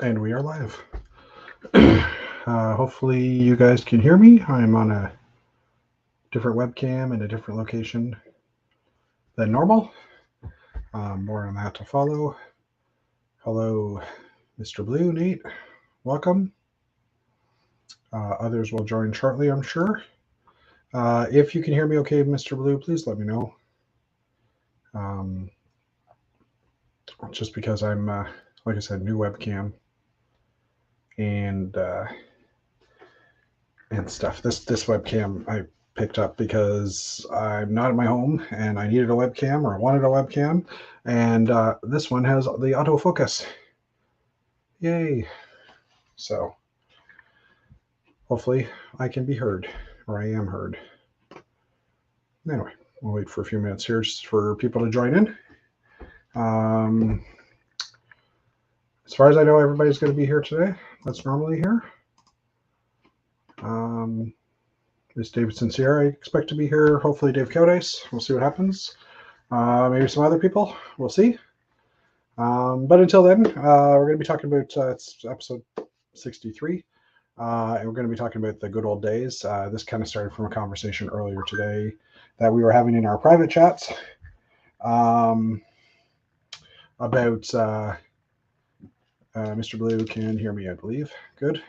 And we are live. Hopefully you guys can hear me. I'm on a different webcam in a different location than normal. More on that to follow. Hello, Mr. Blue, Nate. Welcome. Others will join shortly, I'm sure. If you can hear me okay, Mr. Blue, please let me know. Um, just because I'm, like I said, new webcam and and stuff. This webcam I picked up because I'm not at my home and I needed a webcam or I wanted a webcam, and this one has the autofocus. Yay! So hopefully I can be heard, or I am heard. Anyway, we'll wait for a few minutes here just for people to join in. Um, as far as I know, everybody's going to be here today. That's normally here. Miss Davidson Sierra, I expect to be here. Hopefully, Dave Cowdice. We'll see what happens. Maybe some other people. We'll see. But until then, we're going to be talking about it's episode 63. And we're going to be talking about the good old days. This kind of started from a conversation earlier today that we were having in our private chats um, about Mr. Blue can hear me, I believe. Good.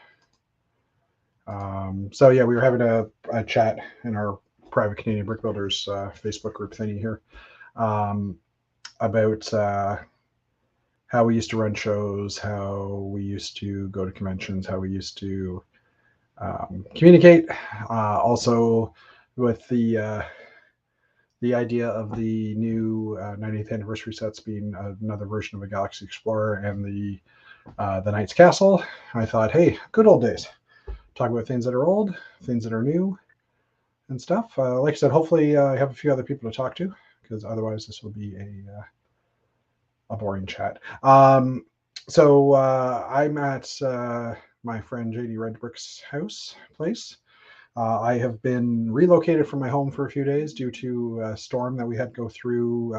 So yeah, we were having a chat in our private Canadian Brick Builders Facebook group thingy here about how we used to run shows, how we used to go to conventions, how we used to communicate. Also, with the idea of the new 90th anniversary sets being another version of a Galaxy Explorer and the Knight's Castle, I thought, hey, good old days. Talk about things that are old, things that are new, and stuff. Like I said, hopefully I have a few other people to talk to because otherwise this will be a boring chat. So I'm at my friend JD Redbrick's house place. I have been relocated from my home for a few days due to a storm that we had go through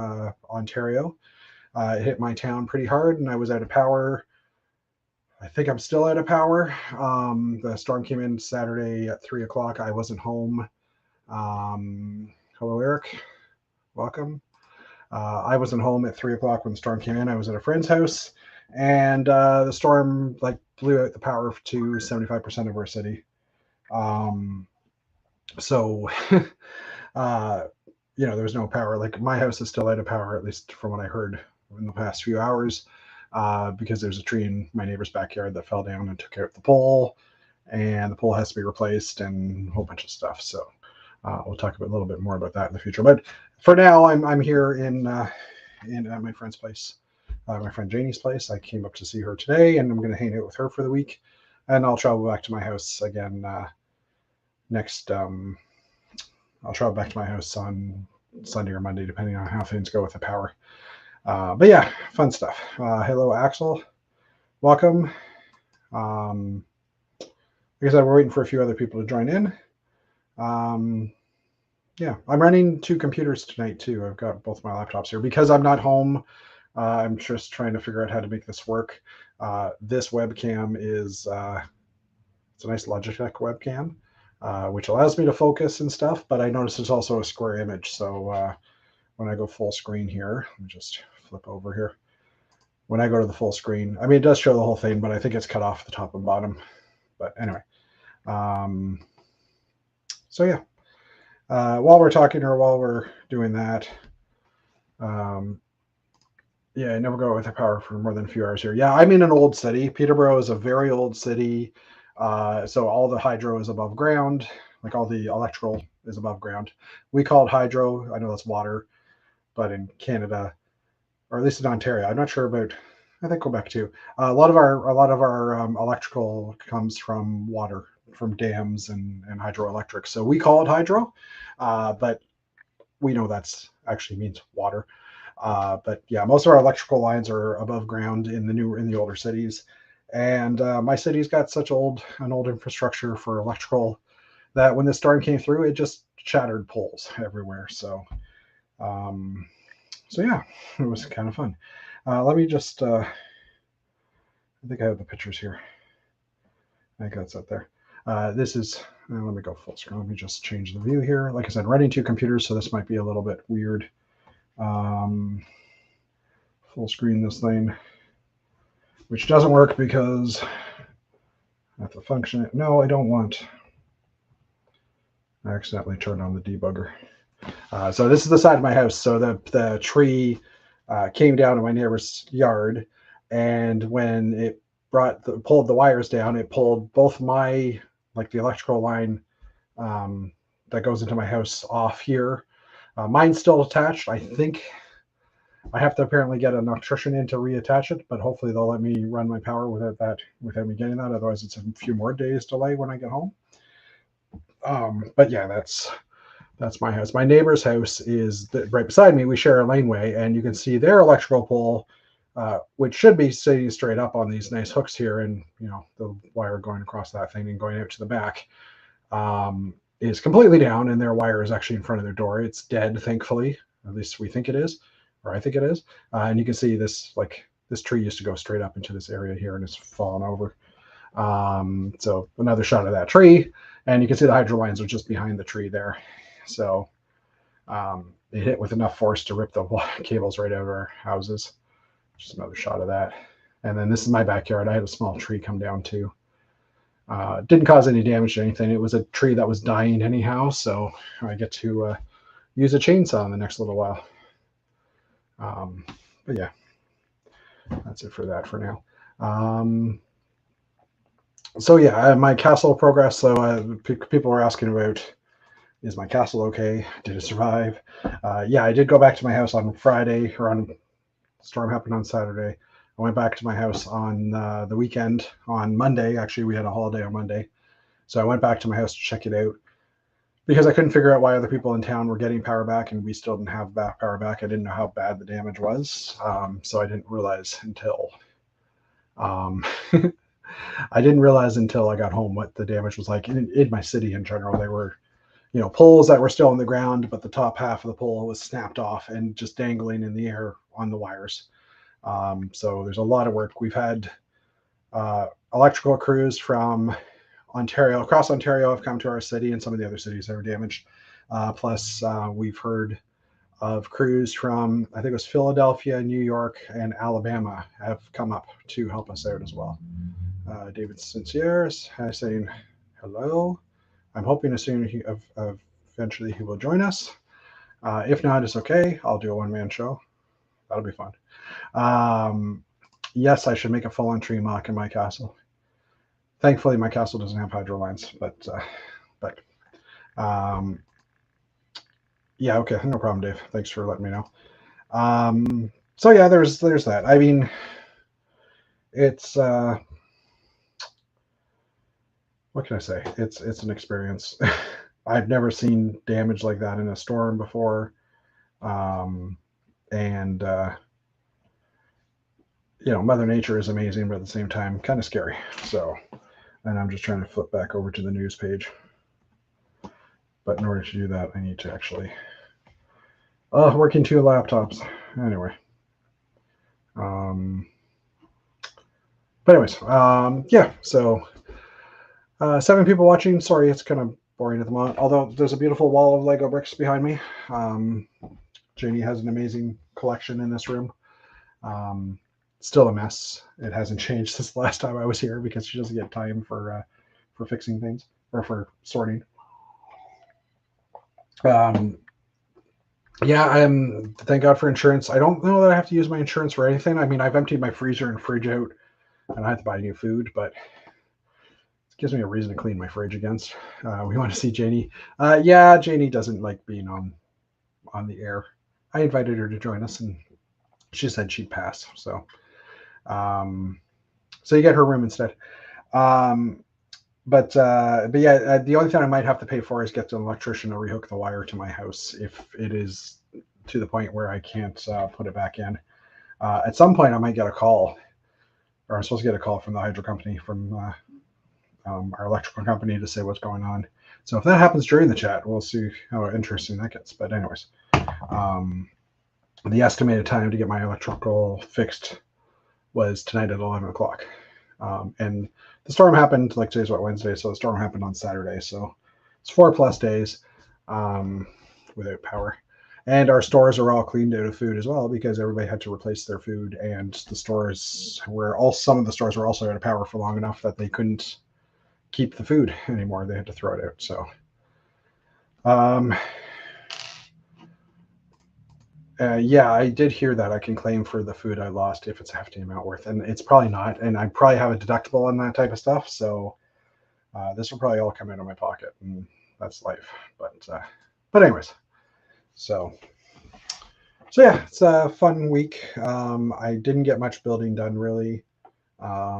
Ontario. It hit my town pretty hard, and I was out of power. I think I'm still out of power. The storm came in Saturday at 3 o'clock. I wasn't home. Hello, Eric. Welcome. I wasn't home at 3 o'clock when the storm came in. I was at a friend's house, and the storm like blew out the power to 75% of our city. Um, so, uh, there was no power. Like my house is still out of power, at least from what I heard in the past few hours, because there's a tree in my neighbor's backyard that fell down and took out the pole, and the pole has to be replaced and a whole bunch of stuff. So we'll talk a little bit more about that in the future. But for now, I'm here in at my friend's place, my friend Janie's place. I came up to see her today, and I'm going to hang out with her for the week, and I'll travel back to my house again next. I'll travel back to my house on Sunday or Monday, depending on how things go with the power. But yeah, fun stuff. Hello, Axel. Welcome. Like I said, we're waiting for a few other people to join in. Yeah, I'm running two computers tonight too. I've got both my laptops here because I'm not home. I'm just trying to figure out how to make this work. This webcam is it's a nice Logitech webcam, which allows me to focus and stuff. But I notice there's also a square image. So when I go full screen here, let me just flip over here. When I go to the full screen, I mean, it does show the whole thing, but I think it's cut off the top and bottom. But anyway, so yeah. While we're talking or while we're doing that, yeah, I never go with the power for more than a few hours here. Yeah, I'm in an old city. Peterborough is a very old city. So all the hydro is above ground, like all the electrical is above ground. We call it hydro. I know that's water, but in Canada, or at least in Ontario, I'm not sure about. I think Quebec too. A lot of our electrical comes from water, from dams and hydroelectric. So we call it hydro, but we know that's actually means water. But yeah, most of our electrical lines are above ground in the older cities, and my city's got such an old infrastructure for electrical that when the storm came through, it just shattered poles everywhere. So yeah, it was kind of fun. Let me just I think I have the pictures here. I think that's up there. This is, let me go full screen. Let me just change the view here. Like I said, running two computers, so this might be a little bit weird. Full screen this thing, which doesn't work because I have to function it. No, I don't want. I accidentally turned on the debugger. So this is the side of my house. So the tree came down in my neighbor's yard, and when it pulled the wires down, it pulled both my, like the electrical line that goes into my house off here. Mine's still attached. I think I have to apparently get an electrician in to reattach it, but hopefully they'll let me run my power without me getting that. Otherwise, it's a few more days delay when I get home. But yeah, that's my house. My neighbor's house is right beside me. We share a laneway, and you can see their electrical pole, which should be sitting straight up on these nice hooks here, and the wire going across that thing and going out to the back is completely down, and their wire is actually in front of their door. It's dead, thankfully. At least we think it is, or I think it is. And you can see this tree used to go straight up into this area here, and it's fallen over. So another shot of that tree, and you can see the hydro lines are just behind the tree there. So it hit with enough force to rip the cables right out of our houses. Just another shot of that. And then this is my backyard. I had a small tree come down too. Didn't cause any damage to anything. It was a tree that was dying anyhow, so I get to use a chainsaw in the next little while. But yeah, that's it for that for now. So yeah, my castle progress. So people were asking about, is my castle okay? Did it survive? Yeah, I did go back to my house on Friday, or on storm happened on Saturday. I went back to my house on the weekend. On Monday, actually, we had a holiday on Monday. So I went back to my house to check it out because I couldn't figure out why other people in town were getting power back and we still didn't have power back. I didn't know how bad the damage was. So I didn't realize until I got home what the damage was like in my city in general. They were, poles that were still on the ground, but the top half of the pole was snapped off and just dangling in the air on the wires. So there's a lot of work. We've had electrical crews from across Ontario have come to our city, and some of the other cities that were damaged. Plus, we've heard of crews from, I think it was Philadelphia, New York, and Alabama have come up to help us out as well. David Sincieres saying hello. I'm hoping eventually he will join us. If not, it's okay. I'll do a one-man show. That'll be fun. Yes, I should make a full-on tree mock in my castle. Thankfully, my castle doesn't have hydro lines, but yeah, okay, no problem, Dave. Thanks for letting me know. So yeah, there's that. I mean, it's what can I say? It's an experience. I've never seen damage like that in a storm before, and Mother Nature is amazing, but at the same time, kind of scary. So, and I'm just trying to flip back over to the news page. But in order to do that, I need to actually working two laptops. Anyway. But anyways, yeah, so 7 people watching. Sorry, it's kind of boring at the moment. Although there's a beautiful wall of Lego bricks behind me. Janie has an amazing collection in this room. Still a mess. It hasn't changed since the last time I was here because she doesn't get time for fixing things or for sorting. Yeah, thank God for insurance. I don't know that I have to use my insurance for anything. I mean, I've emptied my freezer and fridge out, and I have to buy new food, but it gives me a reason to clean my fridge against. We want to see Janie. Yeah, Janie doesn't like being on the air. I invited her to join us, and she said she'd pass. So you get her room instead. But yeah, the only thing I might have to pay for is get an electrician to rehook the wire to my house if it is to the point where I can't put it back in. At some point, I might get a call, or I'm supposed to get a call from the hydro company, from our electrical company, to say what's going on. So if that happens during the chat, we'll see how interesting that gets. But anyways, the estimated time to get my electrical fixed was tonight at 11 o'clock. And the storm happened, like today's what, Wednesday, so the storm happened on Saturday. So it's 4+ days without power. And our stores are all cleaned out of food as well because everybody had to replace their food. And the stores some of the stores were also out of power for long enough that they couldn't keep the food anymore. They had to throw it out. So, yeah, I did hear that I can claim for the food I lost if it's a hefty amount worth, and it's probably not. And I probably have a deductible on that type of stuff. So this will probably all come out of my pocket, and that's life. But anyways, so yeah, it's a fun week. I didn't get much building done really. I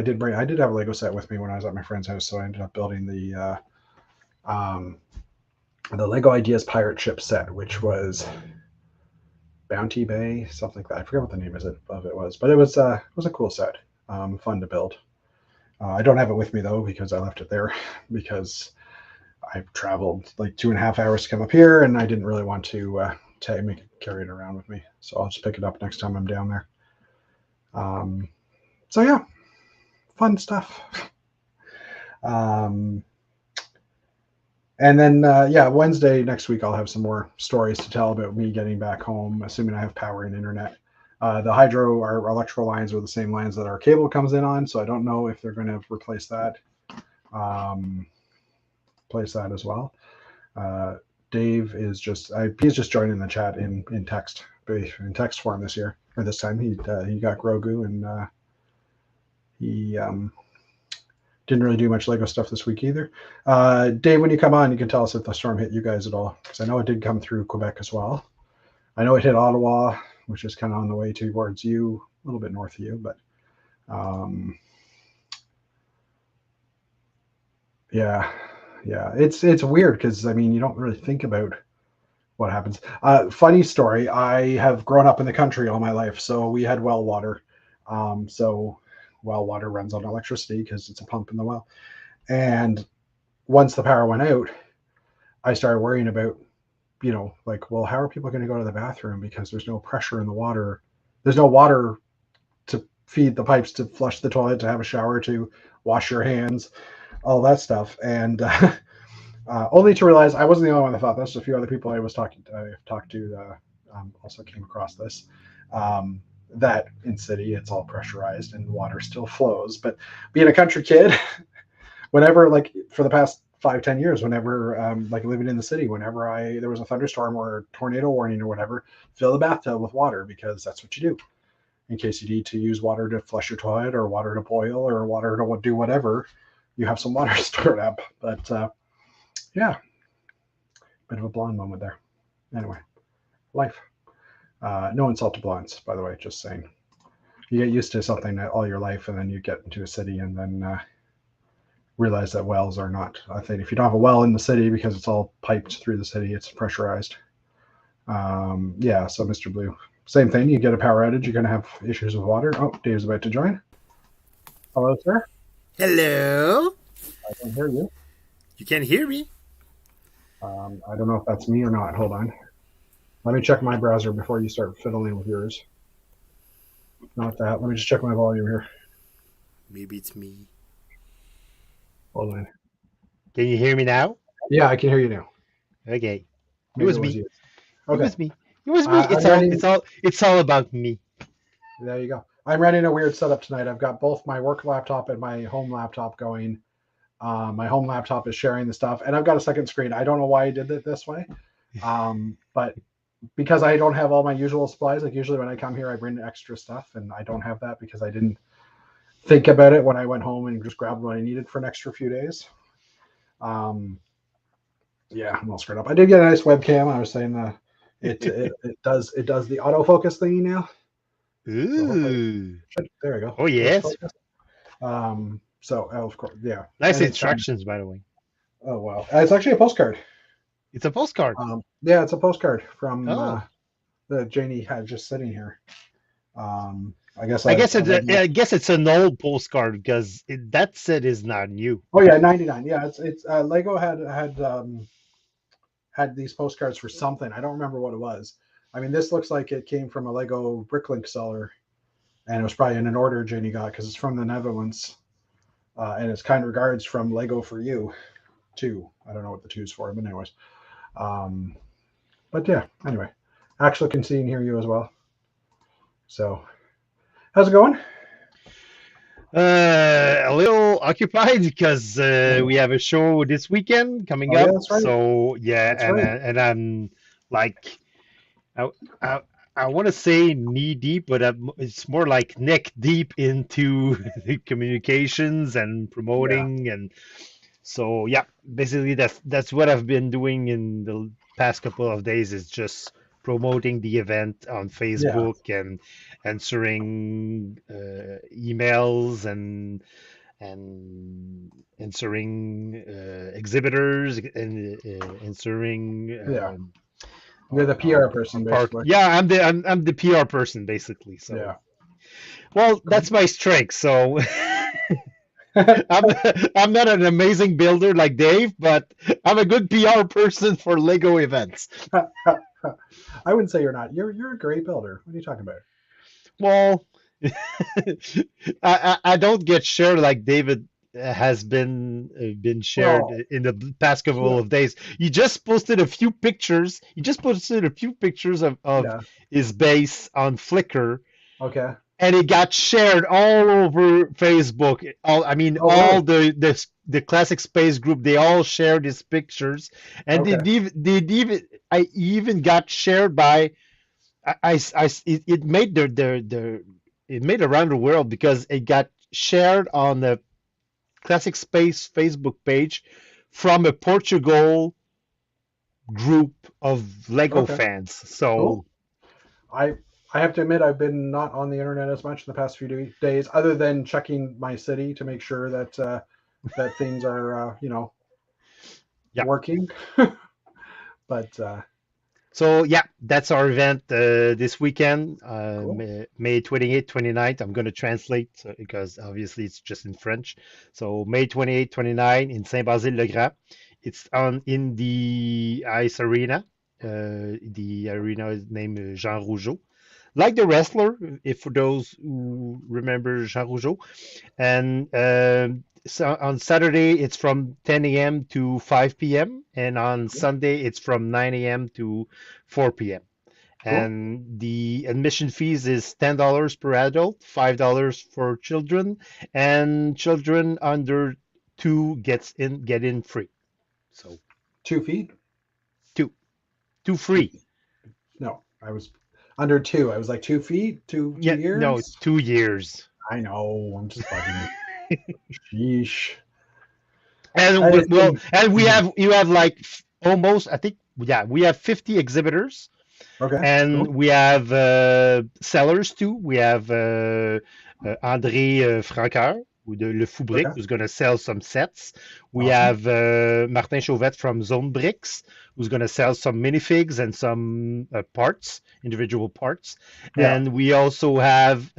did have a Lego set with me when I was at my friend's house, so I ended up building the Lego Ideas pirate ship set, which was Bounty Bay, something like that. I forget what the name of it was, but it was a cool set, fun to build. I don't have it with me though because I left it there because I traveled like 2.5 hours to come up here, and I didn't really want to carry it around with me. So I'll just pick it up next time I'm down there. So yeah, fun stuff. And then, Wednesday next week, I'll have some more stories to tell about me getting back home, assuming I have power and internet. Our electrical lines are the same lines that our cable comes in on, so I don't know if they're going to replace that. As well. Dave is he's just joining the chat in text form this time. He got Grogu, and he didn't really do much Lego stuff this week either. Dave, when you come on, you can tell us if the storm hit you guys at all, because I know it did come through Quebec as well. I know it hit Ottawa, which is kind of on the way towards you, a little bit north of you, but yeah, it's weird because I mean you don't really think about what happens. Funny story: I have grown up in the country all my life, so we had well water. So well water runs on electricity because it's a pump in the well. And once the power went out, I started worrying about, well, how are people going to go to the bathroom because there's no pressure in the water. There's no water to feed the pipes, to flush the toilet, to have a shower, to wash your hands, all that stuff. And only to realize I wasn't the only one that thought this. A few other people I talked to also came across this. That in city it's all pressurized and water still flows, but being a country kid, whenever, like for the past 5-10 years, whenever like living in the city, whenever there was a thunderstorm or a tornado warning or whatever, fill the bathtub with water because that's what you do in case you need to use water to flush your toilet or water to boil or water to do whatever. You have some water stored up. But yeah, bit of a blonde moment there. Anyway, life. No insult to blondes, by the way, just saying. You get used to something all your life, and then you get into a city and then realize that wells are not a thing. If you don't have a well in the city because it's all piped through the city, it's pressurized. So Mr. Blue, same thing. You get a power outage, you're going to have issues with water. Oh, Dave's about to join. Hello, sir. Hello. I can hear you. You can't hear me? I don't know if that's me or not. Hold on. Let me check my browser before you start fiddling with yours. Not that. Let me just check my volume here. Maybe it's me. Hold on. Can you hear me now? Yeah, I can hear you now. Okay. Maybe It was me. you. Okay. It was me. It was me. It's all about me. There you go. I'm running a weird setup tonight. I've got both my work laptop and my home laptop going. My home laptop is sharing the stuff, and I've got a second screen. I don't know why I did it this way, but because I don't have all my usual supplies, like usually when I come here, I bring extra stuff, and I don't have that because I didn't think about it when I went home and just grabbed what I needed for an extra few days. Yeah, I'm all screwed up. I did get a nice webcam. I was saying it does the autofocus thingy now. Ooh. So there we go. Oh yes. So of course, yeah. Nice instructions, by the way. Oh wow, it's actually a postcard. It's a postcard. Yeah, it's a postcard from that Janie had just sitting here. I guess it's an old postcard because that set is not new. Oh yeah, 99. Yeah, it's Lego had these postcards for something. I don't remember what it was. I mean, this looks like it came from a Lego Bricklink seller, And it was probably in an order Jenny got because it's from the Netherlands. And it's kind regards from Lego for You, too. I don't know what the two's for, but anyways. But yeah, anyway. Actually can see and hear you as well. So, how's it going? A little occupied because we have a show this weekend coming Oh, yeah, up. that's right. So yeah, That's and right. and I'm like, I I, I want to say knee deep, but it's more like neck deep into the communications and Yeah. promoting, and so yeah, basically that's what I've been doing in the past couple of days is just promoting the event on Yeah. Facebook and answering emails and answering exhibitors and answering Yeah. You're our, the our, PR our person, part. basically. Yeah, I'm the PR person basically. So Yeah. well, Cool. that's my strength. So I'm I'm not an amazing builder like Dave, but I'm a good PR person for Lego events. I wouldn't say you're not. You're a great builder. What are you talking about? Well, I don't get shared like David has been shared Well, in the past yeah. couple of days. He just posted a few pictures. He just posted a few pictures of Yeah. his base on Flickr, Okay. and it got shared all over Facebook. I mean, Oh, all really? the classic space group. They all shared his pictures, and Okay. I even got shared by it made it made around the world because it got shared on the classic space Facebook page from a Portugal group of Lego Okay. fans. So Cool. I I have to admit I've been not on the internet as much in the past few days, other than checking my city to make sure that that things are yeah. working. But So yeah, that's our event this weekend, cool. May 28th, 29th. I'm going to translate because obviously it's just in French. So May 28th, 29 in Saint-Basile-le-Grand. It's on in the ice arena. The arena is named Jean Rougeau. Like the wrestler, if for those who remember Jean Rougeau. And so on Saturday, it's from 10 a.m. to 5 p.m. And on Sunday, it's from 9 a.m. to 4 p.m. Cool. And the admission fees is $10 per adult, $5 for children, and children under two get in free. So 2 feet? two free. No, I was under two. I was like 2 feet, two Yeah, no, years. 2 years. I know. I'm just bugging you. Sheesh. And I just well, think. and we have you have like almost, I think, yeah, we have 50 exhibitors, Okay. and Cool. we have sellers too. We have André Franqueur, Le Foubrick, Okay. who's going to sell some sets. We Awesome. have Martin Chauvette from Zone Bricks, who's going to sell some minifigs and some parts, individual parts. Yeah. And we also have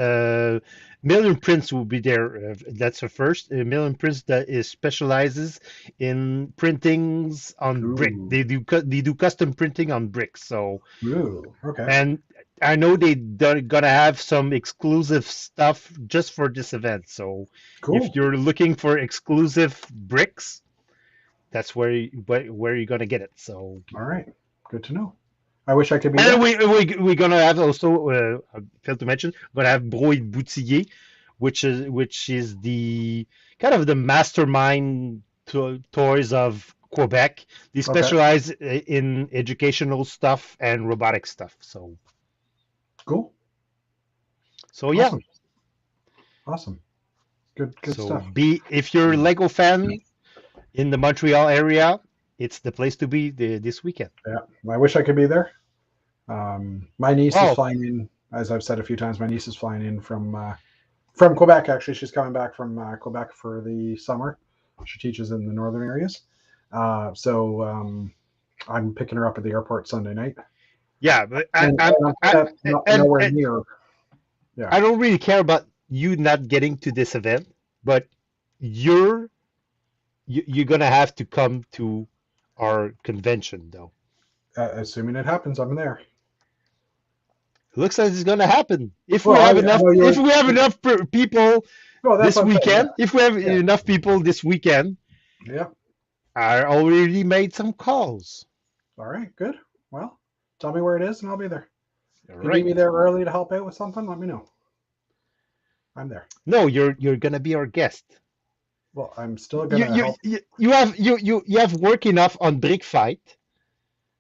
Million Prints will be there. That's the first. Million Prints that is specializes in printings on brick. Ooh. They do custom printing on bricks. So Ooh. Okay. and I know they're gonna have some exclusive stuff just for this event. So if Cool. you're looking for exclusive bricks, that's where you're gonna get it. So All right. Good to know. I wish I could be and there. we're gonna have also I failed to mention we're gonna have Bro et Boutillier, which is the kind of the mastermind toys of Quebec. They Okay. specialize in educational stuff and robotic stuff. Cool. So yeah. Awesome. Awesome. Good So stuff. if you're a Lego fan in the Montreal area, it's the place to be this weekend. Yeah. I wish I could be there. My niece is Oh, flying in, as I've said a few times. My niece is flying in from Quebec. Actually, she's coming back from Quebec for the summer. She teaches in the northern areas. So I'm picking her up at the airport Sunday night, yeah, but and I'm nowhere and near. Yeah. I don't really care about you not getting to this event, but you're you're gonna have to come to our convention though. Assuming it happens, I'm there. Looks like it's gonna happen if we Well, have I enough. know If we have enough people well, that's this what I'm saying. weekend, if we have Yeah. enough people this weekend, Yeah. I already made some calls. All right. Good. Well, tell me where it is, and I'll be there. All If you need right. me there early to help out with something, let me know. I'm there. No, you're gonna be our guest. Well, I'm still You gonna you help. you have work enough on Brick Fight.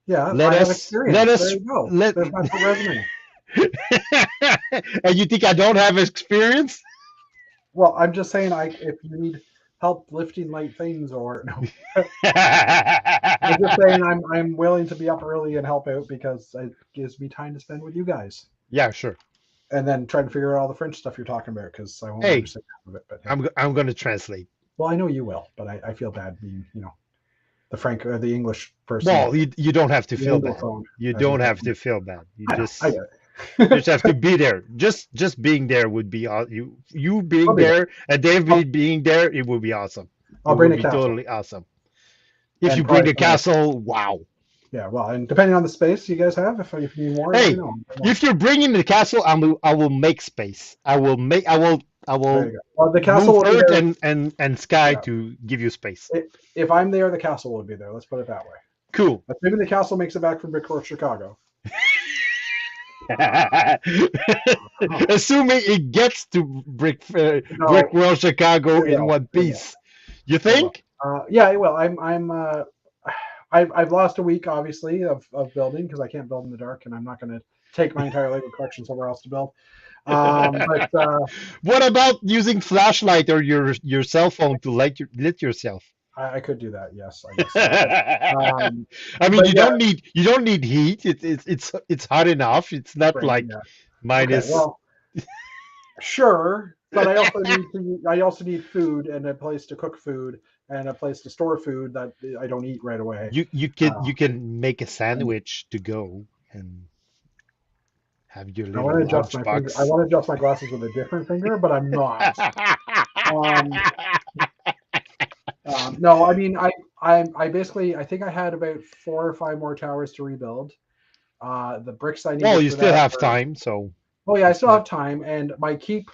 Yeah, Let I have let experience. There us you go. let. There's my resume. And you think I don't have experience? Well, I'm just saying, if you need help lifting light things, or no, I'm just saying I'm willing to be up early and help out because it gives me time to spend with you guys, Yeah, sure. and then try to figure out all the French stuff you're talking about because I won't Hey, understand half of it. But hey, I'm gonna translate. well, I know you will, but I feel bad being the English person, Well, you don't have to the feel bad. anglophone, You as we don't call have them. to feel bad. You I know, I just get you it. just have to be there. Just being there would be you I'll being be there. there and David being there. It would be awesome. It I'll bring would a be castle totally awesome. If and you bring probably a castle, wow. yeah. Well, and depending on the space you guys have, if you need more, let me Hey, know. if you're bringing the castle, I will make space. I There will you go. Well, the castle move will be earth there. and sky Yeah. to give you space. If I'm there, the castle will be there. Let's put it that way. Cool. Assuming the castle makes it back from Brickheadz, Chicago. Assuming it gets to No, Brickworld Chicago it in will. one It will. piece. You It will. think? Yeah, it will. I've lost a week, obviously, of building because I can't build in the dark, and I'm not going to take my entire Lego collection somewhere else to build. But What about using flashlight or your cell phone to lit yourself? I could do that. Yes, I guess so. I mean, But yeah, you don't need heat. It's hot enough. It's not right. like Yeah. Okay. minus. Well, sure, but I also need food and a place to cook food and a place to store food that I don't eat right away. You can make a And sandwich to go and have your I want to little adjust my finger. I lunchbox. want to adjust my glasses with a different finger, but I'm not. Um, no, I mean I basically I think I had about 4 or 5 more towers to rebuild. The bricks I Well, needed you for still that have were time, so oh yeah, I you still still. have time, and my keep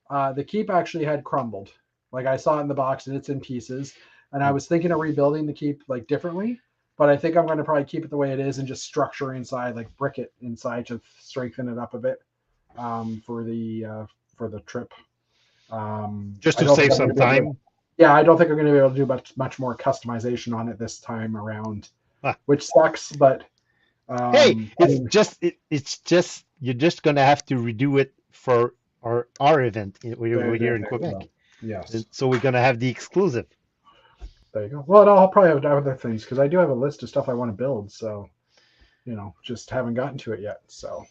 the keep actually had crumbled. Like I saw it in the box and it's in pieces. And I was thinking of rebuilding the keep like differently, but I think I'm going to probably keep it the way it is and just structure inside, like brick it inside to strengthen it up a bit for the trip. Just I to don't think save I'm going some to be able to. time. Yeah, I don't think I'm going to be able to do much more customization on it this time around, Ah. which sucks. But Hey, I mean, it's just you're just gonna have to redo it for our event over here in there you Quebec. go. Yes, So we're gonna have the exclusive. there you go. Well, and I'll probably have other things because I do have a list of stuff I want to build. So just haven't gotten to it yet. So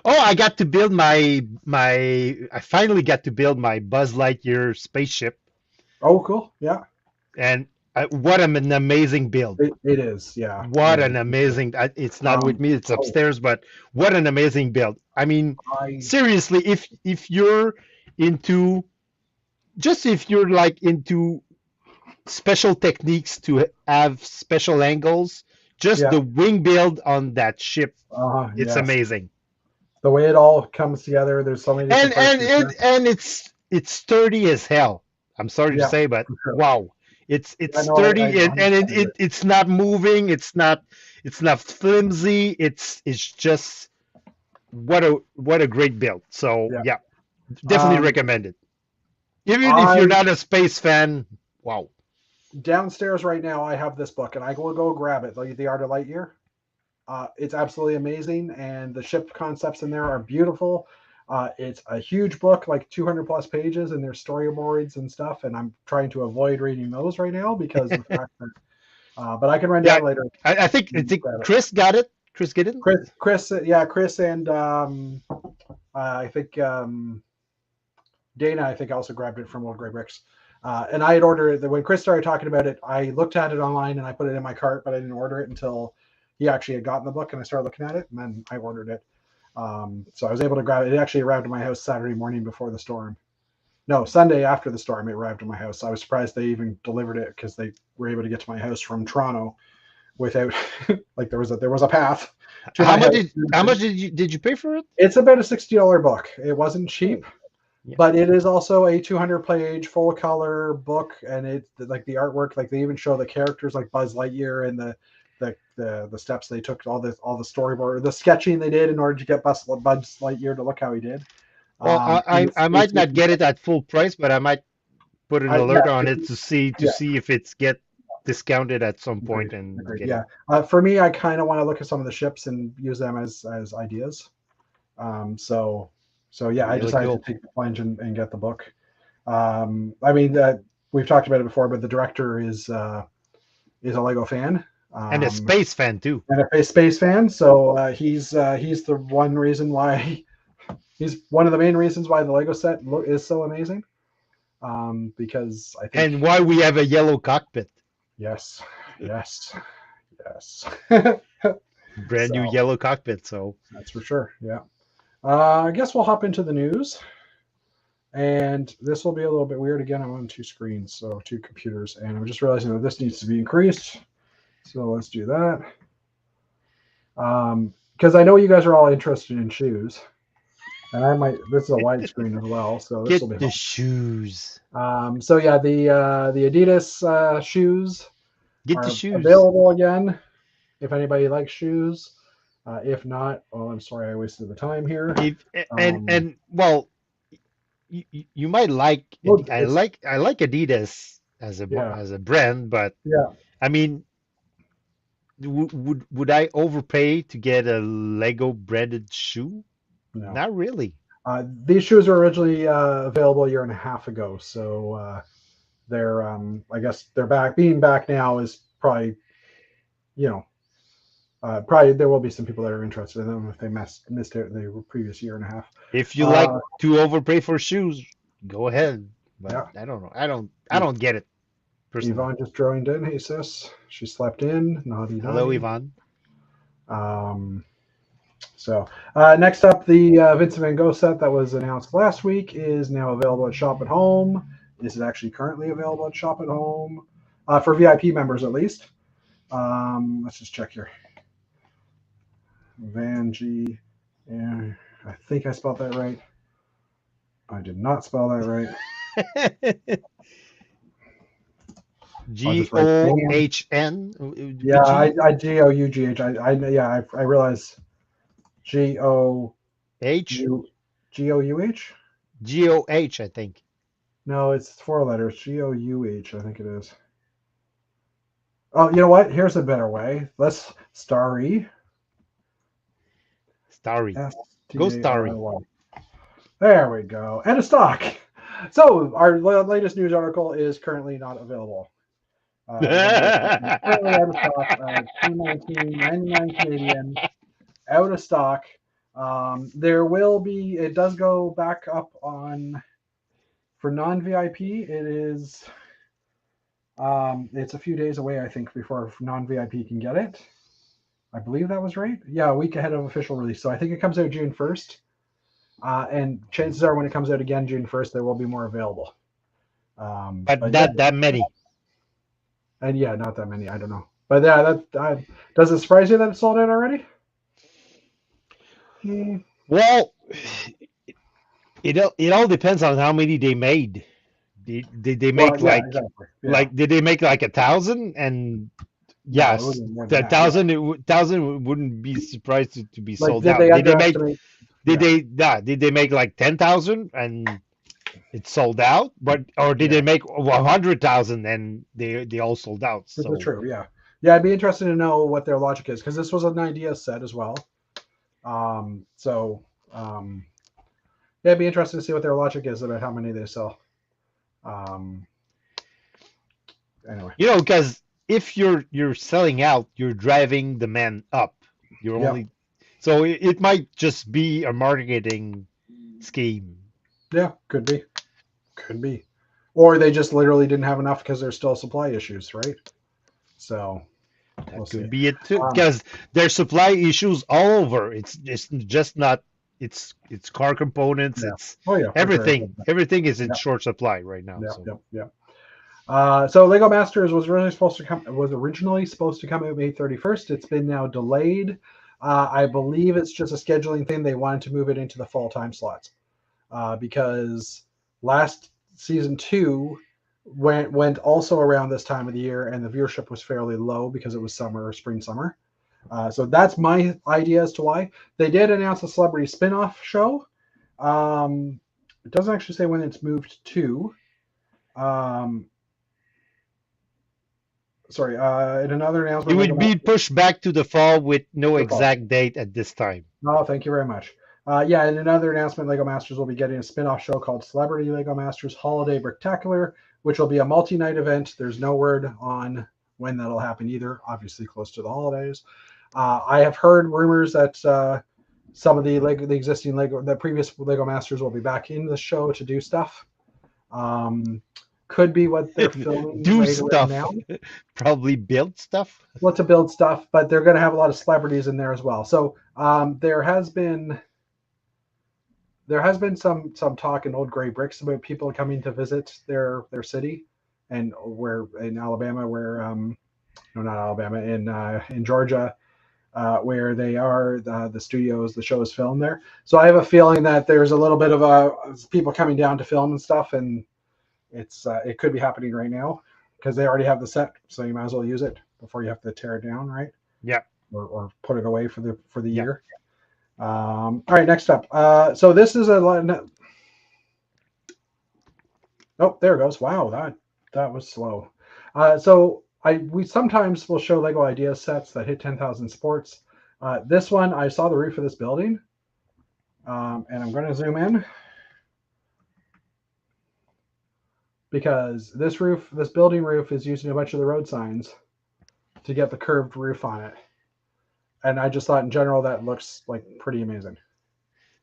Oh, I got to build I finally got to build my Buzz Lightyear spaceship, oh, cool. Yeah, and what an amazing build! it is. Yeah, What it an is. amazing! It's not with me; it's Oh, upstairs. But what an amazing build! I mean, I seriously, if you're into if you're like into special techniques to have special angles, just yeah. the wing build on that ship, it's Yes. amazing. The way it all comes together. There's so many And different parts. it's sturdy as hell. I'm sorry to Yeah, say, but for sure. wow, it's I know. I sturdy and 100% agree. it's not moving. It's not flimsy. It's just what a great build. So Yeah. yeah, definitely Um, recommend it. Even if you're I not a space fan, wow. downstairs right now. I have this book, and I will go grab it. Like the Art of Lightyear. It's absolutely amazing, and the ship concepts in there are beautiful. It's a huge book, like 200 plus pages, and there's storyboards and stuff. And I'm trying to avoid reading those right now because of the fact that. But I can run Yeah, down later. I And think grab it. Chris got it. Chris get it? Yeah, Chris, and I think Dana, I think also grabbed it from Old Gray Bricks. And I had ordered it when Chris started talking about it. I looked at it online and I put it in my cart, but I didn't order it until he actually had gotten the book and I started looking at it, and then I ordered it. So I was able to grab it. It actually arrived at my house Saturday morning before the storm. No, Sunday after the storm, it arrived at my house. I was surprised they even delivered it because they were able to get to my house from Toronto. without like there was a path to How my much house. did you pay for it? It's about a $60 book. It wasn't cheap, Yeah. but it is also a 200-page full color book, and it like the artwork, like they even show the characters like Buzz Lightyear and the steps they took, all the storyboard, the sketching they did in order to get Buzz Lightyear to look how he did. Well, I might not get it at full price, but I might put an alert on it to see if it's get discounted at some point and Agreed. get it. For me, I kind of want to look at some of the ships and use them as ideas. So yeah, I Really decided cool. to take the plunge and get the book. I mean, we've talked about it before, but the director is a Lego fan. And a space fan too. And a space fan. So he's the one reason why he's one of the main reasons why the Lego set is so amazing. Because I think, And why we have a yellow cockpit. yes. Brand new yellow cockpit, so that's for sure. Yeah. I guess we'll hop into the news. And this will be a little bit weird. Again, I'm on two screens, so two computers, and I'm just realizing that this needs to be increased. So let's do that. Because I know you guys are all interested in shoes. And I might, this is a widescreen as well, so this will be get the shoes. So yeah, the Adidas shoes Get are the shoes available again. If anybody likes shoes, if not, well, I'm sorry I wasted the time here. And well, you might like. Well, I like Adidas as a brand, but yeah, I mean, would I overpay to get a Lego branded shoe? no. Not really. These shoes were originally available a year and a half ago, so they're I guess they're back. Being back now is probably, probably there will be some people that are interested in them if they missed it the previous year and a half. If you like to overpay for shoes, go ahead. But yeah. I don't know. I don't get it. Personally. Yvonne just joined in. Hey sis, she slept in. Naughty. Hello, Yvonne. So next up, the Vincent Van Gogh set that was announced last week is now available at Shop at Home. Is it actually currently available at Shop at Home for VIP members at least? Let's just check here. Van G. Yeah, I think I spelled that right. I did not spell that right. G-O-H-N? Yeah, I G-O-U-G-H. I realize G-O-H? G-O-U-H? G-O-H, I think. No, it's 4 letters. G-O-U-H, I think it is. Oh, you know what? Here's a better way. Let's Starry. Starry. Go Starry. There we go. And a stock. So our latest news article is currently not available. Currently out of stock. 219.99 Canadian. Out of stock. There will be. It does go back up on for non-VIP. It is. It's a few days away, I think, before non-VIP can get it. I believe that was right. Yeah, a week ahead of official release. So I think it comes out June 1st. And chances are when it coes out again June 1st, there will be more available. But not that many. And yeah, not that many. I don't know. But yeah, that does it surprise you that it's sold out already? Well, it all depends on how many they made. Did they make did they make like 1,000? And yes, no, 1,000 wouldn't be surprised to be like, sold out. Did they make like 10,000 and it's sold out? Or did they make 100,000 and they all sold out? This So is true. Yeah. I'd be interested to know what their logic is because this was an idea set as well. Yeah, it'd be interesting to see what their logic is about how many they sell. Anyway, because if you're selling out, you're driving demand up. You're only so it might just be a marketing scheme. Yeah, could be, or they just literally didn't have enough because there's still supply issues, right? So that could be it too, because there's supply issues all over. It's just not. It's car components. Yeah. It's everything. Sure. Everything is in short supply right now. Yeah. So Lego Masters was originally supposed to come out May 31st. It's been now delayed. I believe it's just a scheduling thing. They wanted to move it into the fall time slots because last season 2 went also around this time of the year, and the viewership was fairly low because it was spring summer. So that's my idea as to why. They did announce a celebrity spin-off show. It doesn't actually say when it's moved to. Sorry, in another It announcement, would be pushed back to the fall with no The fall. exact date at this time. Oh, thank you very much. Yeah, in another announcement, Lego Masters will be getting a spin-off show called Celebrity Lego Masters Holiday Bricktacular, which will be a multi-night event. There's no word on when that'll happen either, obviously close to the holidays. I have heard rumors that some of the previous Lego Masters will be back in the show to do stuff. Could be what they're filming Do right stuff. now. Probably build stuff. Well, to build stuff, but they're going to have a lot of celebrities in there as well. So there has been some talk in Old Gray Bricks about people coming to visit their city, and where in Alabama, where no, not Alabama, in Georgia, where they are the studios, the show is filmed there. So I have a feeling that there's a little bit of people coming down to film and stuff, and it could be happening right now because they already have the set, so you might as well use it before you have to tear it down, right? Yeah. Or put it away for the year. All right, next up. So this is oh, there it goes. Wow, that was slow. So we sometimes will show Lego Ideas sets that hit 10,000 supports. This one, I saw the roof of this building, and I'm going to zoom in because this building roof is using a bunch of the road signs to get the curved roof on it. And I just thought in general that looks like pretty amazing.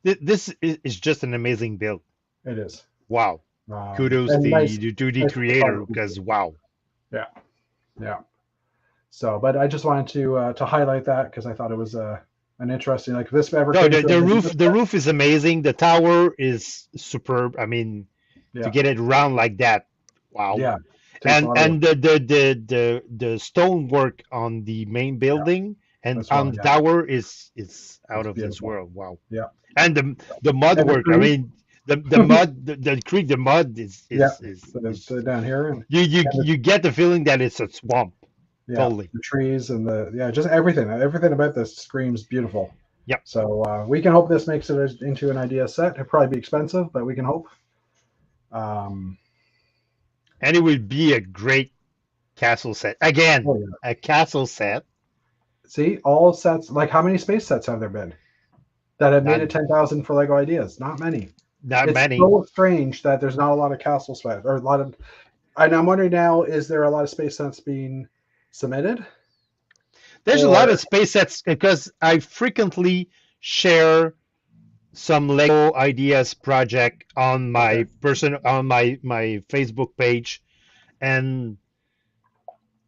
This is just an amazing build. It is. Wow. Kudos to the creator because wow. Yeah. So, but I just wanted to highlight that because I thought it was an interesting, like, if this ever. No, the roof is amazing. The tower is superb. I mean, to get it round like that, wow. Yeah. And the stonework on the main building and on the tower is out of this world. Wow. Yeah. And the mud work. I mean, the mud, the creek, the mud is down here. And you get the feeling that it's a swamp. Yeah, totally. The trees and just everything about this screams beautiful. Yeah. So we can hope this makes it into an idea set. It'll probably be expensive, but we can hope. And it would be a great castle set. Again, a castle set. See, all sets, like how many space sets have there been that have made it 10,000 for Lego Ideas? Not many. Not many. It's so strange that there's not a lot of castle sets or a lot of. And I'm wondering now, is there a lot of space sets being submitted? There's a lot of space sets because I frequently share some Lego Ideas project on my my Facebook page, and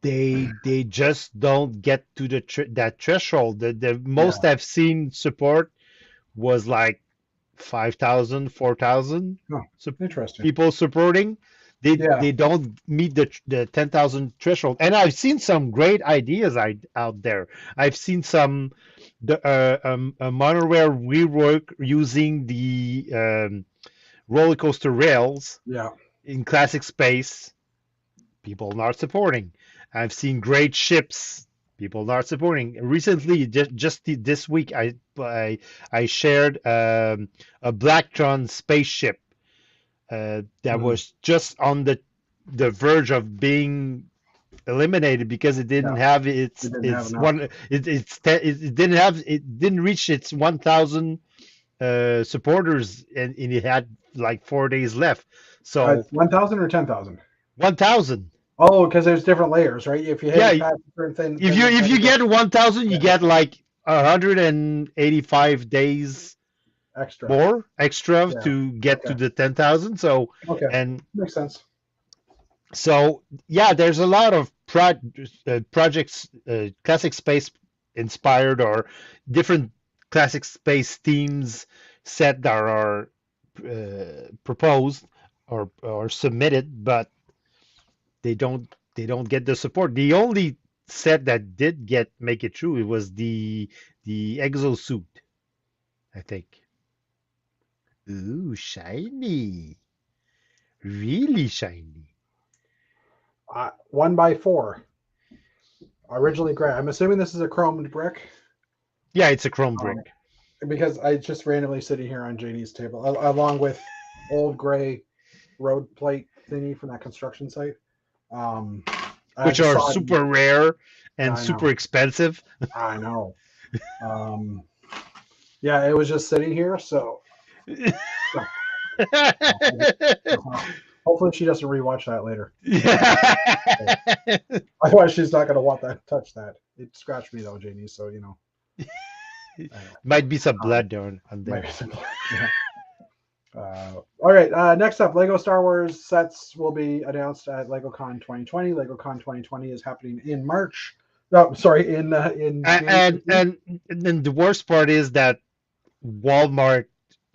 they just don't get to that threshold. The most I've seen support was like 5,000, 4,000 interesting people supporting. They don't meet the 10,000 threshold, and I've seen some great ideas out there. I've seen some a monorail rework using the roller coaster rails in classic space. People not supporting. I've seen great ships. People not supporting. Recently, just this week, I shared a Blacktron spaceship that was just on the verge of being eliminated because it didn't have it didn't reach its 1,000 supporters, and it had like 4 days left. So 1,000 or 10,000? 1,000. Oh, because there's different layers, right? If you hit certain things, if you get 1,000, you get like 185 days extra to get to the 10,000. So and makes sense. So there's a lot of projects, classic space inspired or different classic space themes set that are proposed or submitted, but they don't get the support. The only set that did make it through, it was the exosuit, I think. Ooh, shiny. Really shiny. 1x4. Originally gray. I'm assuming this is a chromed brick. Yeah, it's a chrome brick. Because I just randomly sitting here on JD's table, along with old gray road plate thingy from that construction site. Which are super rare and I super know. expensive. I know. Yeah, it was just sitting here, so hopefully she doesn't rewatch that later. Otherwise, she's not going to want that touch that. It scratched me though, Janie. So you know. Might be some blood on there. Might be some blood. Yeah. All right. Next up, Lego Star Wars sets will be announced at LegoCon 2020. LegoCon 2020 is happening in March. No, sorry, in June. And then the worst part is that Walmart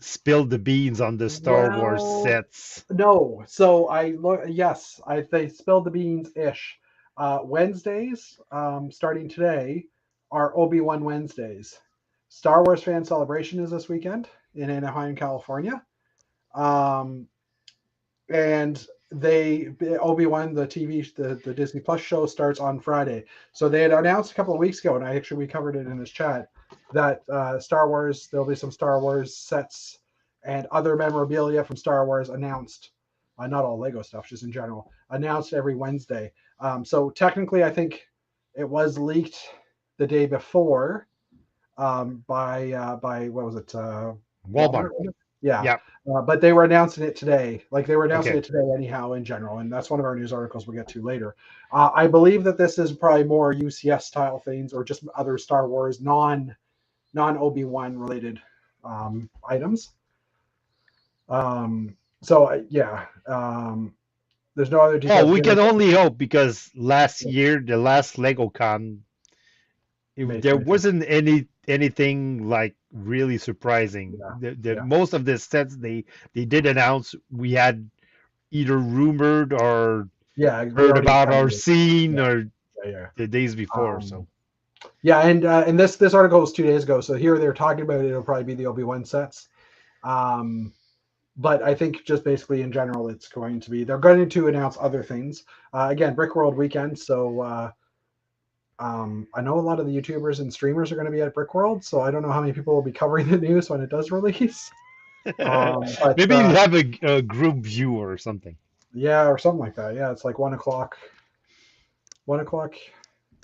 spilled the beans on the Star Wars sets. No, so I look. Yes, they spilled the beans ish. Wednesdays, starting today, are Obi-Wan Wednesdays. Star Wars Fan Celebration is this weekend in Anaheim, California. And Obi-Wan, the TV, the Disney Plus show starts on Friday. So they had announced a couple of weeks ago, and we covered it in this chat, that Star Wars, there'll be some Star Wars sets and other memorabilia from Star Wars announced. Not all Lego stuff, just in general, announced every Wednesday. So technically, I think it was leaked the day before by what was it? Walmart. Yeah. But they were announcing it today. Like they were announcing it today anyhow in general. And that's one of our news articles we'll get to later. I believe that this is probably more UCS style things or just other Star Wars non Obi-Wan related items. So yeah. There's no other details. Oh, we can only hope, because last year, the last LegoCon, there wasn't anything like really surprising. Most of the sets they did announce, we had either rumored or heard about or seen or the days before. And this article was 2 days ago, so here they're talking about it'll probably be the Obi-Wan sets. But I think just basically in general, it's going to be, they're going to announce other things. Again, Brick World weekend, so I know a lot of the YouTubers and streamers are going to be at Brick World, so I don't know how many people will be covering the news when it does release. But, maybe you have a group view or something. Yeah, or something like that. Yeah, it's like 1 o'clock. 1 o'clock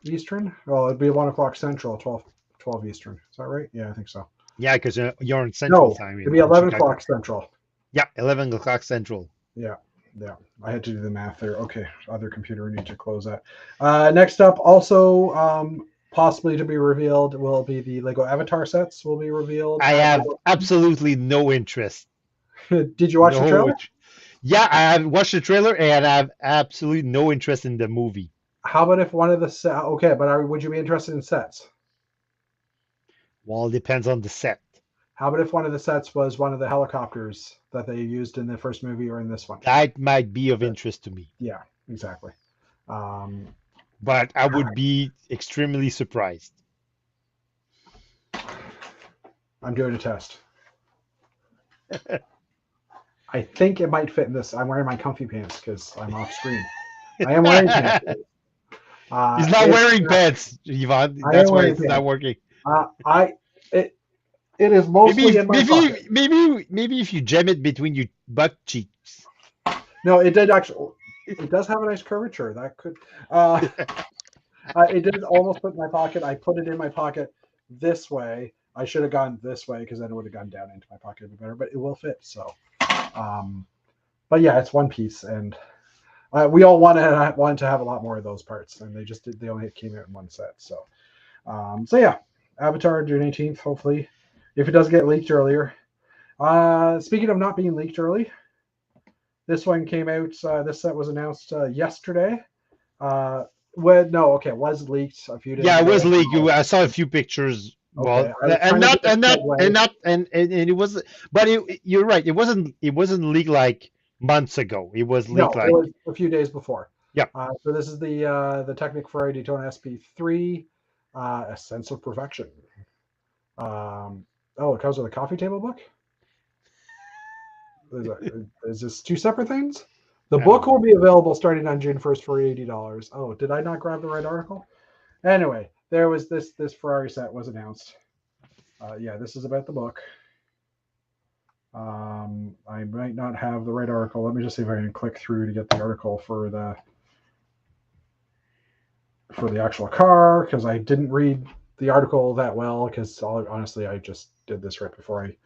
Eastern. Well, it'd be 1 o'clock Central, 12 Eastern. Is that right? Yeah, I think so. Yeah, because you're in Central time. It'd be 11 o'clock Central. Yeah, 11 o'clock Central. Yeah. I had to do the math there. Okay, other computer, we need to close that. Next up, also possibly to be revealed, will be the Lego Avatar sets will be revealed. I have absolutely no interest. Did you watch the trailer? Yeah, I have watched the trailer, and I have absolutely no interest in the movie. How about if one of the okay, but would you be interested in sets? Well, it depends on the set. How about if one of the sets was one of the helicopters that they used in the first movie or in this one? That might be of interest to me. Yeah, exactly. But I would be extremely surprised. I'm doing a test. I think it might fit in this. I'm wearing my comfy pants because I'm off screen. I am wearing pants. He's not wearing pants, Yvonne. That's why it's not working. It is mostly in my pocket. Maybe if you jam it between your butt cheeks. No, it did actually. It does have a nice curvature. That could. It did almost put in my pocket. I put it in my pocket this way. I should have gone this way because then it would have gone down into my pocket a bit better. But it will fit. So, but yeah, it's one piece, and we all wanted to have a lot more of those parts, and they only came out in one set. So, yeah, Avatar June 18th. Hopefully. If it does get leaked earlier. Speaking of not being leaked early, this one came out. This set was announced yesterday. It was leaked a few days ago. Yeah, it was leaked. I saw a few pictures. Okay. Well, and it was, but you're right. It wasn't leaked like months ago. It was leaked it was a few days before. Yeah. So this is the Technic Ferrari Daytona SP3, a sense of perfection. Oh, it comes with a coffee table book. Is this two separate things? The I don't book know. will be available starting on June 1st for $80. Oh, did I not grab the right article? Anyway, there was this Ferrari set was announced. Yeah, this is about the book. I might not have the right article. Let me just see if I can click through to get the article for the actual car, because I didn't read the article that well, because honestly I just did this right before I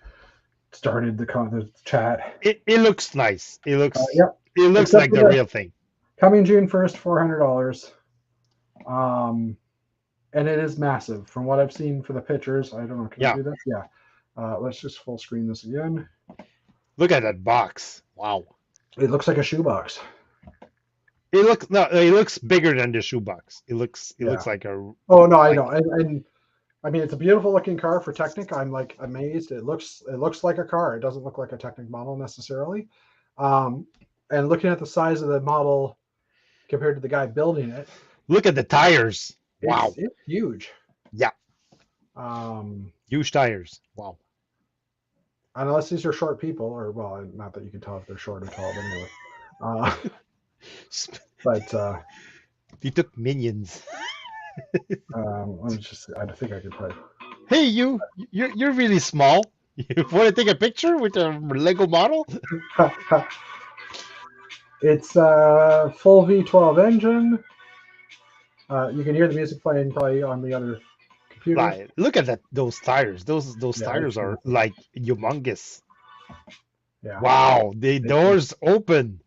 started the chat. It looks nice. Yep. It looks Except like for the the real thing. coming June 1st, $400. And it is massive from what I've seen for the pictures. I don't know. Can I Yeah. do this? Yeah. Let's just full screen this again. Look at that box. Wow. It looks like a shoebox. It looks bigger than the shoebox. It looks like a Oh no, I like know. And I mean, it's a beautiful looking car for Technic. I'm like amazed. It looks like a car. It doesn't look like a Technic model necessarily. And looking at the size of the model compared to the guy building it, look at the tires. Wow. it's huge. Yeah. Huge tires. Wow. Unless these are short people, or well, not that you can tell if they're short or tall, but anyway. But He took minions. let me just. I think I could probably. Hey, you're really small. You want to take a picture with a Lego model? It's a full V12 engine. You can hear the music playing probably on the other computer. Like, look at that. Those tires. Those tires are massive. like humongous. Yeah. Wow. The doors open.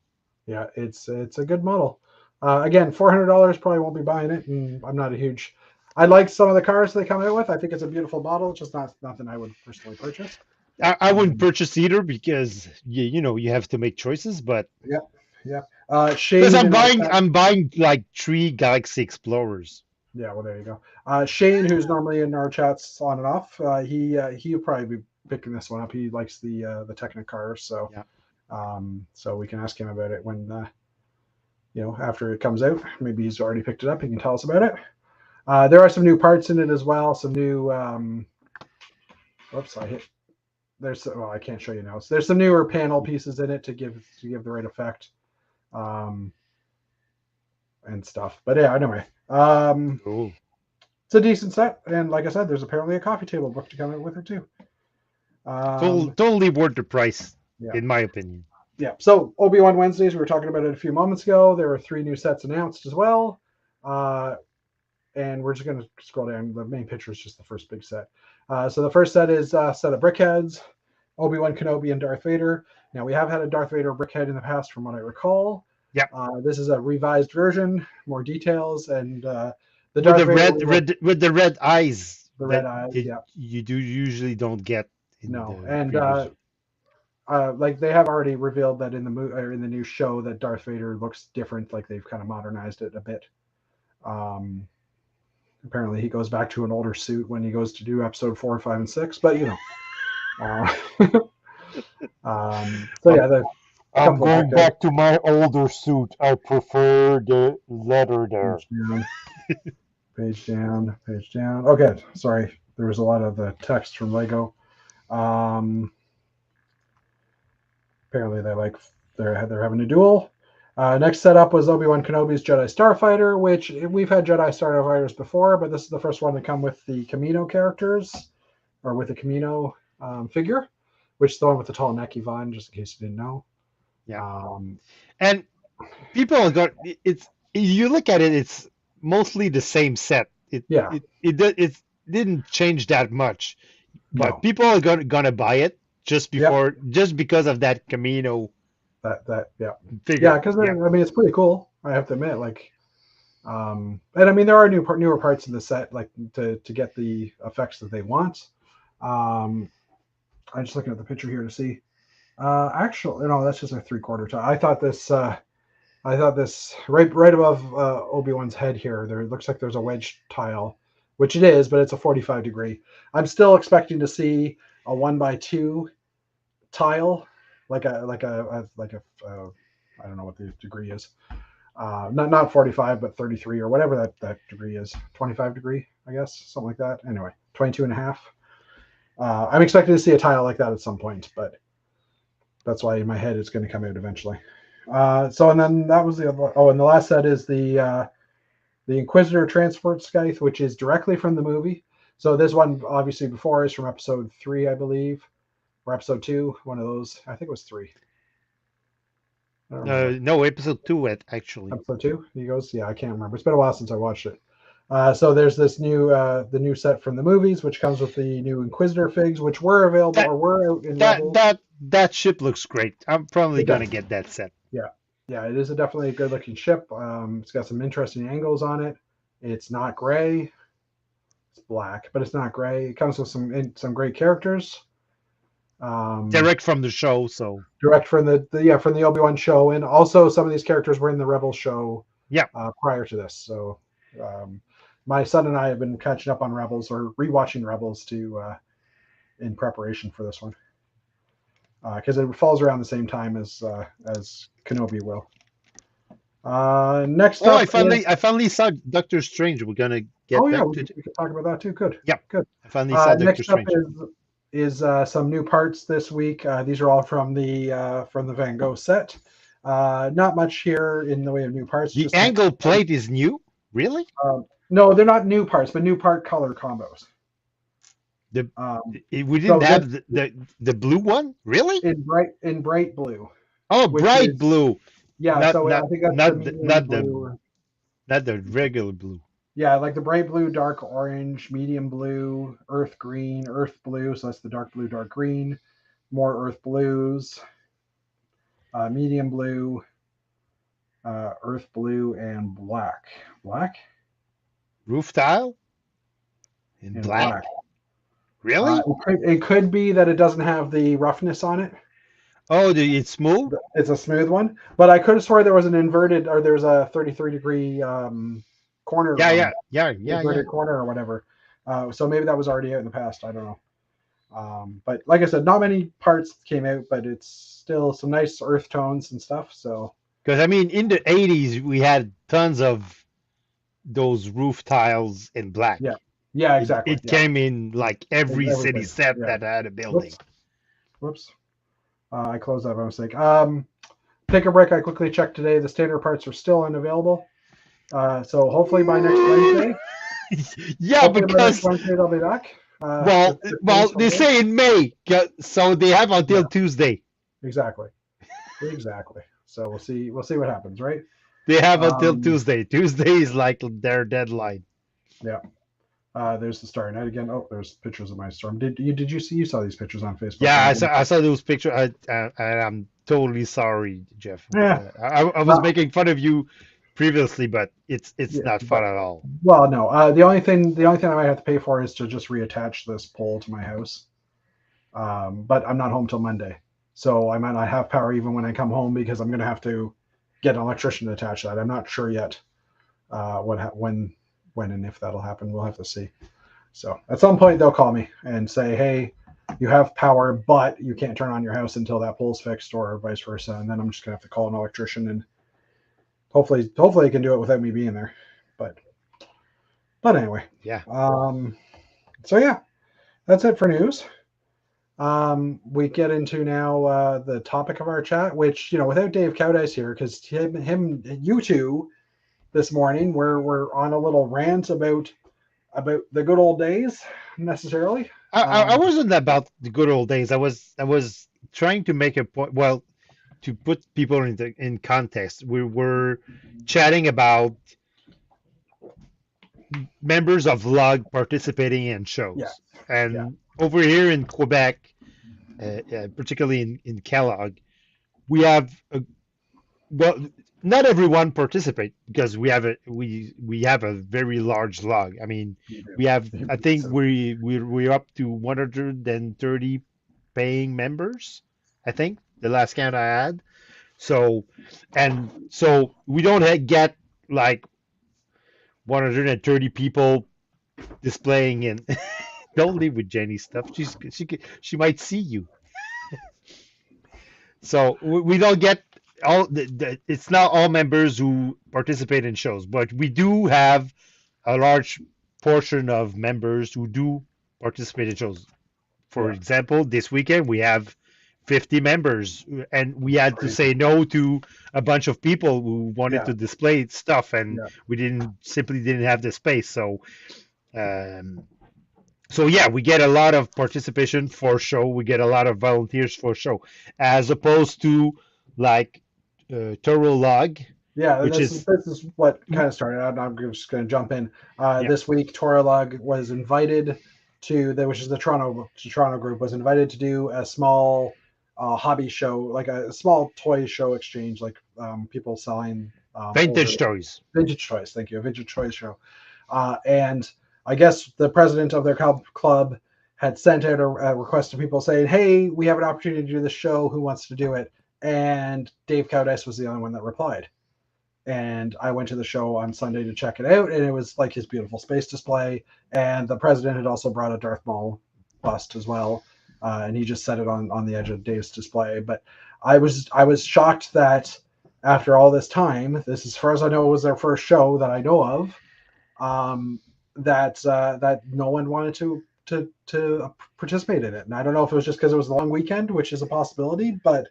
Yeah, it's a good model. Again, $400 probably won't be buying it, and I'm not a huge. I like some of the cars they come out with. I think it's a beautiful model. It's just not nothing I would personally purchase. I wouldn't purchase either because you have to make choices. But yeah. Shane. because in I'm buying like 3 Galaxy Explorers. Yeah, well, there you go. Shane, who's normally in our chats on and off, he'll probably be picking this one up. He likes the Technic cars, so Yeah. So we can ask him about it when after it comes out. Maybe he's already picked it up. He can tell us about it. There are some new parts in it as well. Some new. Whoops! I hit. I can't show you now. So there's some newer panel pieces in it to give the right effect, and stuff. But yeah, anyway. Cool. It's a decent set, and like I said, there's apparently a coffee table book to come out with it too. Totally worth the price, Yeah. in my opinion. Yeah. So Obi-Wan Wednesdays, we were talking about it a few moments ago. There were 3 new sets announced as well, and we're just going to scroll down. The main picture is just the first big set. So the first set is a set of Brickheadz, Obi-Wan Kenobi, and Darth Vader. Now we have had a Darth Vader brickhead in the past, from what I recall. Yeah. This is a revised version, more details, and the With Darth the Vader with the red eyes. The red eyes, you, yeah. You usually don't get in No, the and previous- like they have already revealed that in the new show that Darth Vader looks different. Like they've kind of modernized it a bit. Apparently, he goes back to an older suit when he goes to do episode 4, 5, and 6. But so yeah, I'm going back to my older suit. I prefer the leather there. Page down. Okay, sorry. There was a lot of the text from Lego. Apparently they're having a duel. Next setup was Obi-Wan Kenobi's Jedi Starfighter, which we've had Jedi Starfighters before, but this is the first one to come with the Camino characters, or with the Camino figure, which is the one with the tall neck, Yvonne, just in case you didn't know. Yeah. And people got it's. You look at it, it's mostly the same set. It didn't change that much, but people are gonna buy it just because of that Camino. Figure. Yeah, because I mean it's pretty cool. I have to admit, like, and I mean there are newer parts of the set, like to get the effects that they want. I'm just looking at the picture here to see. Actually, no, that's just a 3/4 tile. I thought this right above Obi-Wan's head here. There looks like there's a wedge tile, which it is, but it's a 45 degree. I'm still expecting to see a 1x2 tile, like a I don't know what the degree is. Not 45, but 33 or whatever that degree is. 25 degree, I guess, something like that. Anyway, 22 and a half. I'm expecting to see a tile like that at some point, but that's why in my head it's going to come out eventually. And then that was the other. Oh, and the last set is the Inquisitor Transports scythe, which is directly from the movie. So this one, obviously, before is from episode 3, I believe, or episode 2. One of those. I think it was 3. No, episode 2, actually. Episode 2. He goes, yeah, I can't remember. It's been a while since I watched it. So there's this the new set from the movies, which comes with the new Inquisitor figs, which were available or were out in Rebels. That ship looks great. I'm probably gonna get that set. Yeah, it is definitely a good looking ship. It's got some interesting angles on it. It's not gray. It's black, but it's not gray. It comes with some great characters. Direct from the show, so direct from the Obi-Wan show, and also some of these characters were in the Rebels show. Yeah. Prior to this, so my son and I have been catching up on Rebels or rewatching Rebels in preparation for this one. Because it falls around the same time as Kenobi will. Next up, I finally saw Doctor Strange. We're gonna get. Oh yeah, we can talk about that too. Good. Yeah, good. I finally saw Doctor next Strange. Up is some new parts this week. These are all from the Van Gogh set. Not much here in the way of new parts. The angle plate is new, really? No, they're not new parts, but new part color combos. We didn't have the blue one, really? In bright blue. Oh, bright blue. Yeah, I think that's not the regular blue. Yeah, like the bright blue, dark orange, medium blue, earth green, earth blue. So that's the dark blue, dark green. More earth blues, medium blue, earth blue, and black. Black? Roof tile? In black. Really? It could be that it doesn't have the roughness on it. Oh, it's smooth? It's a smooth one. But I could have sworn there was an inverted, or there's a 33-degree corner. Yeah. Inverted corner or whatever. So maybe that was already out in the past. I don't know. But like I said, not many parts came out, but it's still some nice earth tones and stuff. So because I mean, in the 80s, we had tons of those roof tiles in black. Yeah, exactly. It came in like every city set that had a building. Whoops. I closed that by mistake. Take a break. I quickly checked today. The standard parts are still unavailable. So hopefully by next Wednesday. Yeah, because by next Wednesday they'll be back. Well, they say in May, so they have until Tuesday. Exactly. So we'll see what happens, right? They have until Tuesday. Tuesday is like their deadline. Yeah. There's the Star Night again. Oh, there's pictures of my storm. Did you see? You saw these pictures on Facebook? Yeah, I saw those pictures. And I'm totally sorry, Jeff. Yeah. I was making fun of you previously, but it's not fun at all. Well, no. The only thing I might have to pay for is to just reattach this pole to my house. But I'm not home till Monday, so I might not have power even when I come home because I'm going to have to get an electrician to attach that. I'm not sure yet when and if that'll happen. We'll have to see. So at some point they'll call me and say, hey, you have power, but you can't turn on your house until that pole's fixed, or vice versa. And then I'm just gonna have to call an electrician, and hopefully he can do it without me being there. But anyway. Yeah. So yeah, that's it for news. We get into now the topic of our chat, which, without Dave Cowdice here, because you two this morning we're on a little rant about the good old days necessarily. I wasn't about the good old days. I was trying to make a point. Well, to put people in context, we were chatting about members of LUG participating in shows, over here in Quebec, particularly in Kellogg, we have not everyone participate because we have a very large log. I mean, we have, I think we're up to 130 paying members. I think the last count I had. So we don't get like 130 people displaying in. Don't leave with Jenny's stuff. She might see you. So we don't get it's not all members who participate in shows, but we do have a large portion of members who do participate in shows. For Yeah. example, this weekend we have 50 members, and we had to Crazy. say no to a bunch of people who wanted Yeah. to display stuff, and Yeah. we didn't have the space. Um, so yeah, we get a lot of participation for show. We get a lot of volunteers for show, as opposed to like Toro Log, Yeah, which this is is what kind of started out. I'm just going to jump in. yeah. This week, Toralog was invited which is the Toronto group, was invited to do a small hobby show, like a small toy show exchange, like people selling vintage toys. vintage toys. Thank you, a vintage toy show. And I guess the president of their club had sent out a request to people saying, "Hey, we have an opportunity to do this show. Who wants to do it?" And Dave Cowdice was the only one that replied. And I went to the show on Sunday to check it out, and it was like his beautiful space display. And the president had also brought a Darth Maul bust as well, and he just set it on the edge of Dave's display. But I was shocked that after all this time, this, as far as I know, was their first show that I know of, that no one wanted to participate in it. And I don't know if it was just because it was a long weekend, which is a possibility, but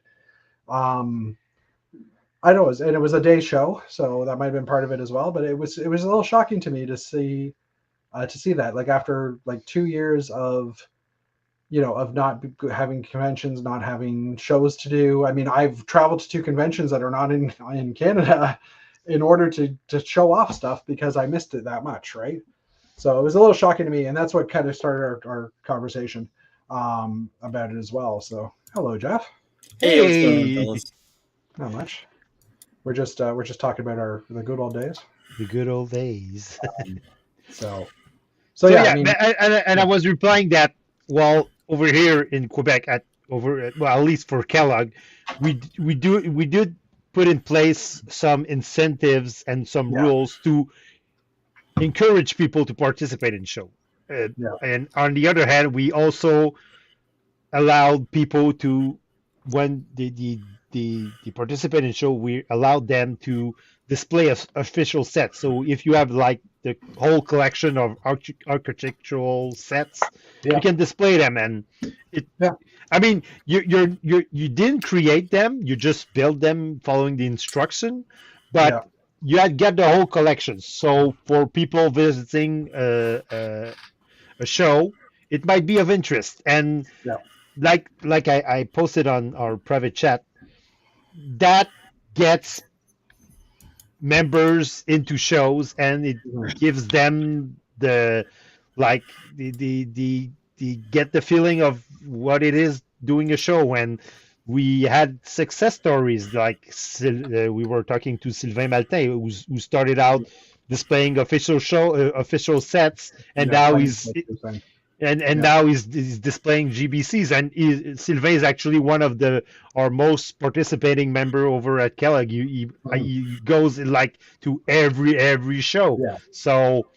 I know it was a day show, so that might have been part of it as well. But it was a little shocking to me to see that, like, after like 2 years of of not having conventions, not having shows to do. I mean, I've traveled to 2 conventions that are not in Canada in order to show off stuff because I missed it that much, right? So it was a little shocking to me, and that's what kind of started our conversation about it as well. So hello, Jeff. Hey, what's going on, fellas? Not much. We're just talking about the good old days. The good old days. So yeah, I mean, I was replying that, well, over here in Quebec, at least for Kellogg, we did put in place some incentives and some rules to encourage people to participate in show. And on the other hand, we also allowed people to, when the participant in show, we allowed them to display official sets. So if you have like the whole collection of architectural sets, you can display them. And I mean, you didn't create them; you just build them following the instruction, but you had get the whole collection. So for people visiting a show, it might be of interest. And like I posted on our private chat, that gets members into shows, and it gives them the get the feeling of what it is doing a show. And we had success stories, like we were talking to Sylvain Maltin, who started out displaying official sets, and now he's now he's displaying GBCs, and Sylvain is actually one of our most participating member over at Kellogg. He goes like to every show. So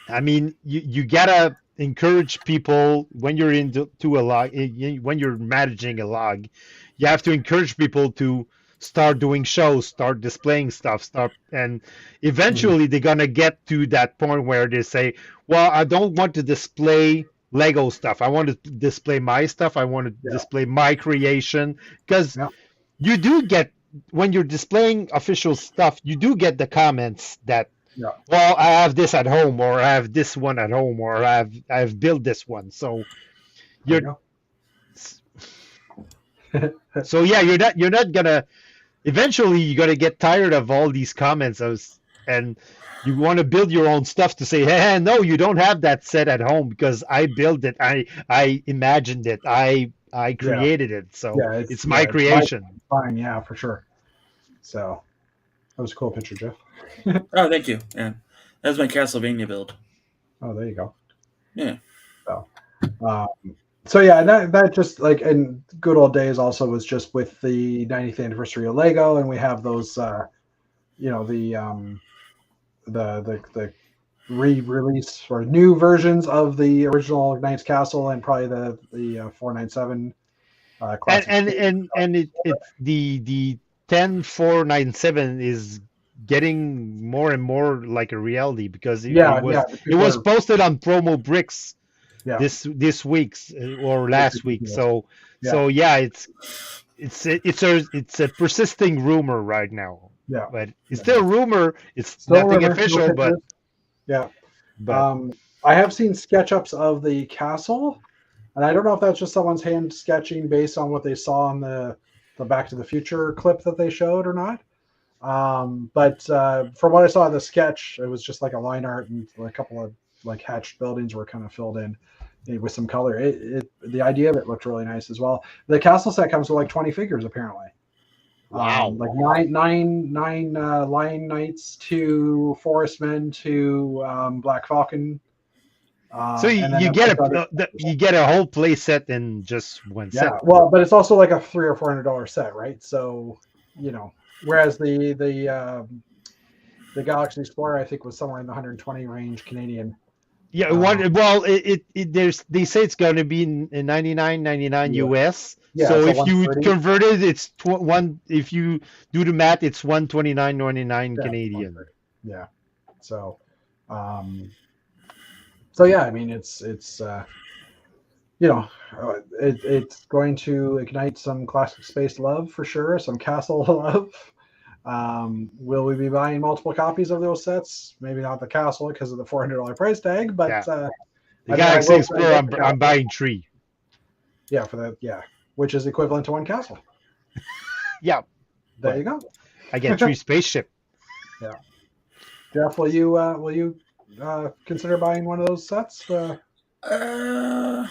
I mean, you gotta encourage people when you're into a log, when you're managing a log. You have to encourage people to start doing shows, start displaying stuff, and eventually they're gonna get to that point where they say, well, I don't want to display Lego stuff. I want to display my stuff. I want to display my creation. Because you do get, when you're displaying official stuff, you do get the comments that, well, I have this at home, or I have this one at home, or I've built this one. So so yeah, you're not gonna. Eventually, you're gonna get tired of all these comments, and you want to build your own stuff to say, hey, no, you don't have that set at home because I built it, I imagined it, I created it, so it's my creation. It's fine, yeah, for sure. So that was a cool picture, Jeff. Oh, thank you. Yeah, that was my Castlevania build. Oh, there you go. Yeah. So yeah, that just like in good old days also was just with the 90th anniversary of Lego, and we have those the re-release or new versions of the original Knight's Castle, and probably the 497 and it's 10497 is getting more and more like a reality because it Yeah, was yeah. it was posted on promo bricks Yeah, this week's or last week. ridiculous. So yeah, it's a persisting rumor right now, Yeah, but it's still a rumor. It's still a nothing rumor. No official, pictures. Yeah. but I have seen SketchUps of the castle, and I don't know if that's just someone's hand sketching based on what they saw on the Back to the Future clip that they showed or not. But from what I saw in the sketch, it was just like a line art and a couple of like hatched buildings were kind of filled in with some color. The idea of it looked really nice as well. The castle set comes with like 20 figures apparently. wow. Like nine Lion Knights, 2 Forest Men, 2 Black Falcon. So And then you a get bunch of other- you get a whole play set in just one yeah. set. Well, but it's also like a $300 or $400 set, right? So whereas the Galaxy Explorer I think was somewhere in the 120 range Canadian. Yeah, well, they say it's going to be in 99.99 US. Yeah, So so if you 130. convert it, it's one. If you do the math, it's 129.99 Canadian. Yeah. So, so yeah, I mean, it's it's going to ignite some classic space love for sure, some castle love. Will we be buying multiple copies of those sets? Maybe not the castle because of the $400 price tag, but Yeah. The Galaxy Explorer, I'm buying 3. Yeah, for that, yeah, which is equivalent to 1 castle. Yeah, there you go. I get 3 spaceship. Yeah, Jeff, will you consider buying one of those sets? I'm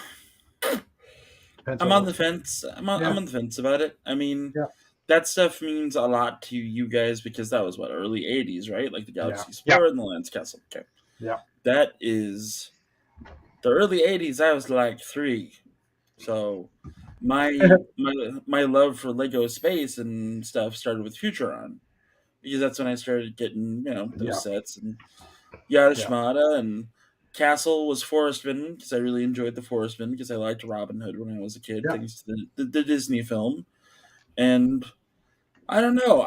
on the fence. I'm on the fence about it. I mean, that stuff means a lot to you guys because that was early '80s, right? Like the Galaxy Explorer and the Lance Castle. Okay. Yeah. That is the early '80s. I was like 3, so my love for Lego space and stuff started with Futuron because that's when I started getting those sets and Yada Shmata and Castle was Forestman because I really enjoyed the Forestman because I liked Robin Hood when I was a kid, thanks to the Disney film. And I don't know,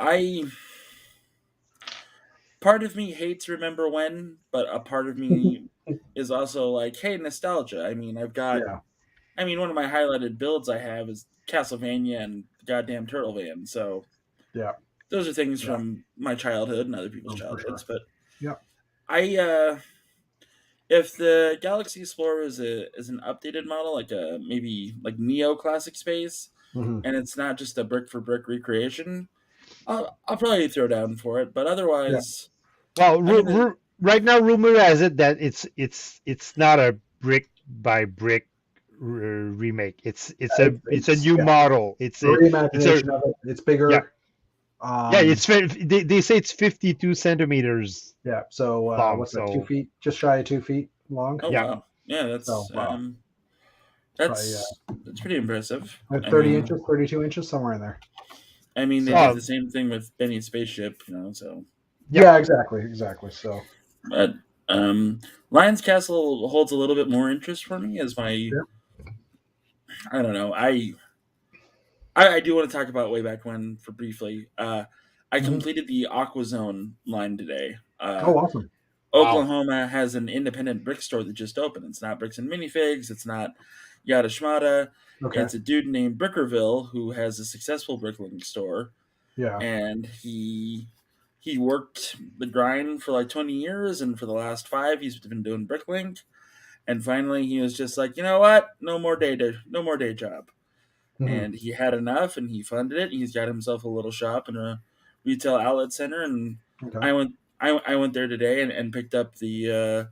part of me hates Remember When, but a part of me is also like, hey, nostalgia. I mean, one of my highlighted builds I have is Castlevania and the goddamn Turtle Van. So those are things from my childhood and other people's childhoods. But if the Galaxy Explorer is an updated model, like maybe like Neo Classic Space, and it's not just a brick for brick recreation, I'll probably throw down for it. But otherwise, well, right now, rumor has it that it's not a brick by brick remake. It's a new model. It's a reimagination of it. It's bigger. Yeah. They say it's 52 centimeters. Yeah. So long, what's that? 2 feet, just shy of 2 feet long. Oh wow! Yeah, that's that's pretty impressive. 30 inches, 32 inches, somewhere in there. I mean, they did the same thing with Benny's Spaceship, So yeah, exactly. So, but Lion's Castle holds a little bit more interest for me as my. I don't know. I do want to talk about way back when for briefly. I completed the Aqua Zone line today. Awesome. Oklahoma has an independent brick store that just opened. It's not bricks and minifigs. It's not Yada Shmata. Okay. It's a dude named Brickerville who has a successful bricklaying store. Yeah. And he worked the grind for like 20 years, and for the last 5, he's been doing Bricklink. And finally, he was just like, you know what? No more day job. And he had enough, and he funded it. He's got himself a little shop in a retail outlet center, and I went there today and picked up the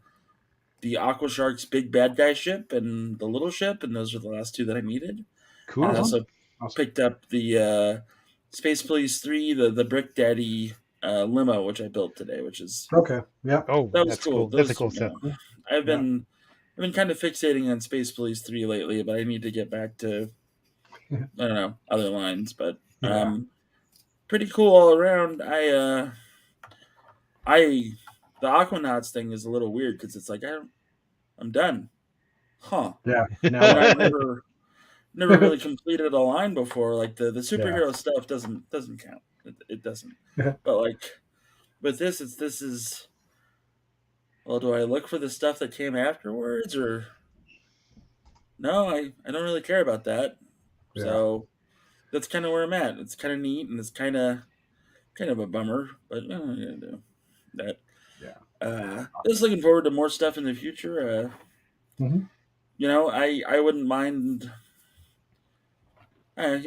Aqua Sharks big bad guy ship and the little ship, and those are the last 2 that I needed. Cool. And I also picked up the Space Police 3, the Brick Daddy limo, which I built today, which is okay. Yeah. Oh, that was cool. That's a cool set. I've been kind of fixating on Space Police 3 lately, but I need to get back to I don't know, other lines, but pretty cool all around. The Aquanauts thing is a little weird because it's like I'm done, huh? Yeah. No, never really completed a line before. Like the superhero stuff doesn't count. It doesn't. But like with this, this is. Well, do I look for the stuff that came afterwards, or no? I don't really care about that. Yeah. So that's kind of where I'm at. It's kind of neat, and it's kind of a bummer, but that. Yeah. Just looking forward to more stuff in the future. Mm-hmm. I wouldn't mind. I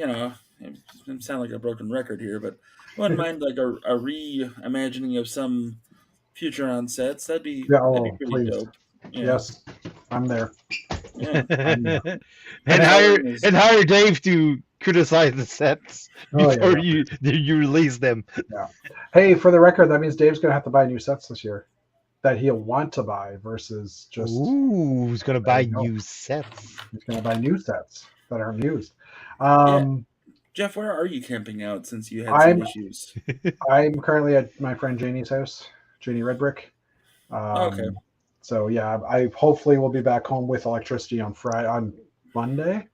sound like a broken record here, but I wouldn't mind like a reimagining of some future on sets. That'd be pretty please. dope. Yeah. Yes, I'm there. Yeah. and hire Dave to criticize the sets before you release them. Yeah. Hey, for the record, that means Dave's gonna have to buy new sets this year that he'll want to buy versus just. Ooh, who's gonna buy new sets? He's gonna buy new sets that aren't used. Jeff, where are you camping out since you had some issues? I'm currently at my friend Janie's house, Janie Redbrick. Okay. So yeah, I hopefully will be back home with electricity on Monday.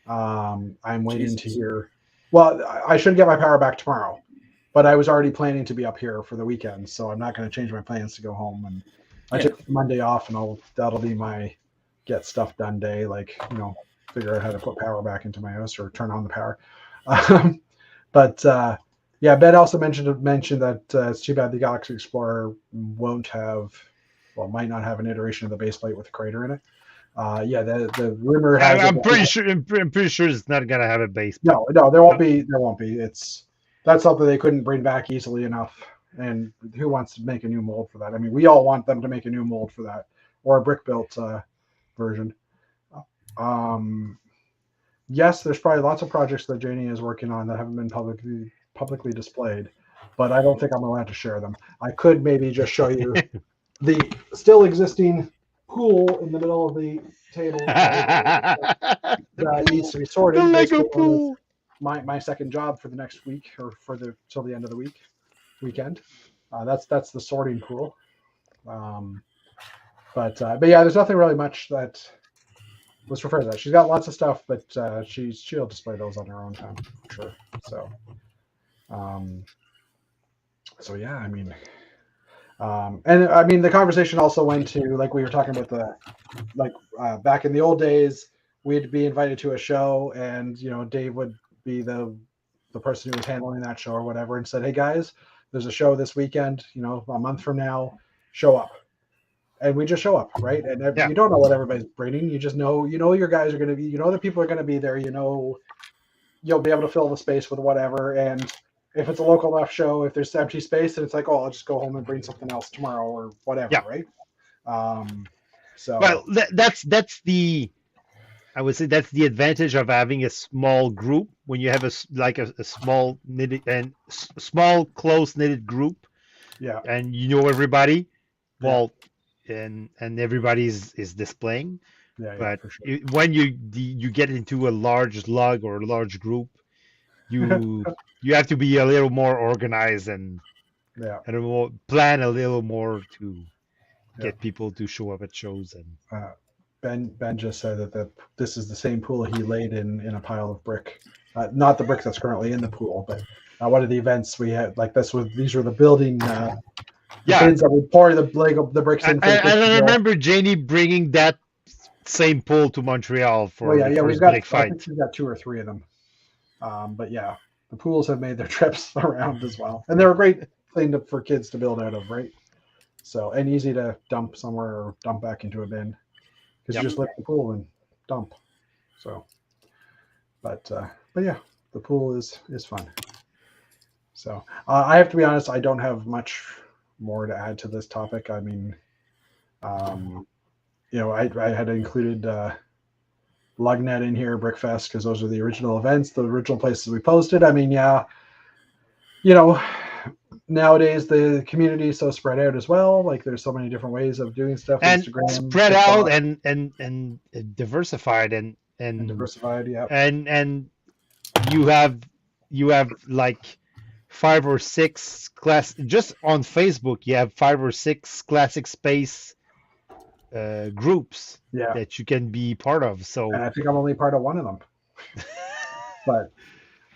I'm waiting to hear. Well, I should get my power back tomorrow, but I was already planning to be up here for the weekend, so I'm not going to change my plans to go home. And I took Monday off, and that'll be my get stuff done day. Like figure out how to put power back into my house or turn on the power. But Ben also mentioned that it's too bad the Galaxy Explorer might not have an iteration of the base plate with a crater in it. The rumor has. I'm pretty sure it's not gonna have a base plate. No, there won't be. That's something they couldn't bring back easily enough. And who wants to make a new mold for that? I mean, we all want them to make a new mold for that, or a brick built version. Yes, there's probably lots of projects that Janie is working on that haven't been publicly displayed, but I don't think I'm allowed to share them. I could maybe just show you the still existing pool in the middle of the table that needs to be sorted. The Lego pool. My second job for the next week, or till the end of the weekend. That's the sorting pool. But yeah, there's nothing really much that. Let's refer to that. She's got lots of stuff, but she'll display those on her own time, for sure. So yeah, I mean, and I mean the conversation also went to, like we were talking about back in the old days, we'd be invited to a show, and Dave would be the person who was handling that show or whatever, and said, "Hey guys, there's a show this weekend. A month from now, show up." And we just show up, right? And you don't know what everybody's bringing. You just know, your guys are going to be, the people are going to be there. You'll be able to fill the space with whatever. And if it's a local enough show, if there's empty space, then it's like, I'll just go home and bring something else tomorrow or whatever, right? Well, I would say that's the advantage of having a small group. When you have a small knitted and small close knitted group, and everybody, well. And everybody is displaying, but for sure. When you get into a large lug or a large group, you have to be a little more organized and plan a little more to get people to show up at shows. And Ben just said that this is the same pool he laid in a pile of brick, not the brick that's currently in the pool, but one of the events we had. Like these were the building. Things that we pour the bricks in. I remember Janie bringing that same pool to Montreal for the first big fight. I think we've got 2 or 3 of them. But yeah, the pools have made their trips around as well, and they're a great thing for kids to build out of, right? So, and easy to dump somewhere or dump back into a bin because you just lift the pool and dump. So, but yeah, the pool is fun. So I have to be honest, I don't have much more to add to this topic. I mean, I had included Lugnet in here, Brickfest, because those are the original events, the original places we posted. I mean, nowadays the community is so spread out as well. Like there's so many different ways of doing stuff. And Instagram, spread TikTok, out and diversified and diversified, yeah. And you have like 5 or 6 just on Facebook. You have 5 or 6 classic space groups that you can be part of. So, and I think I'm only part of one of them. But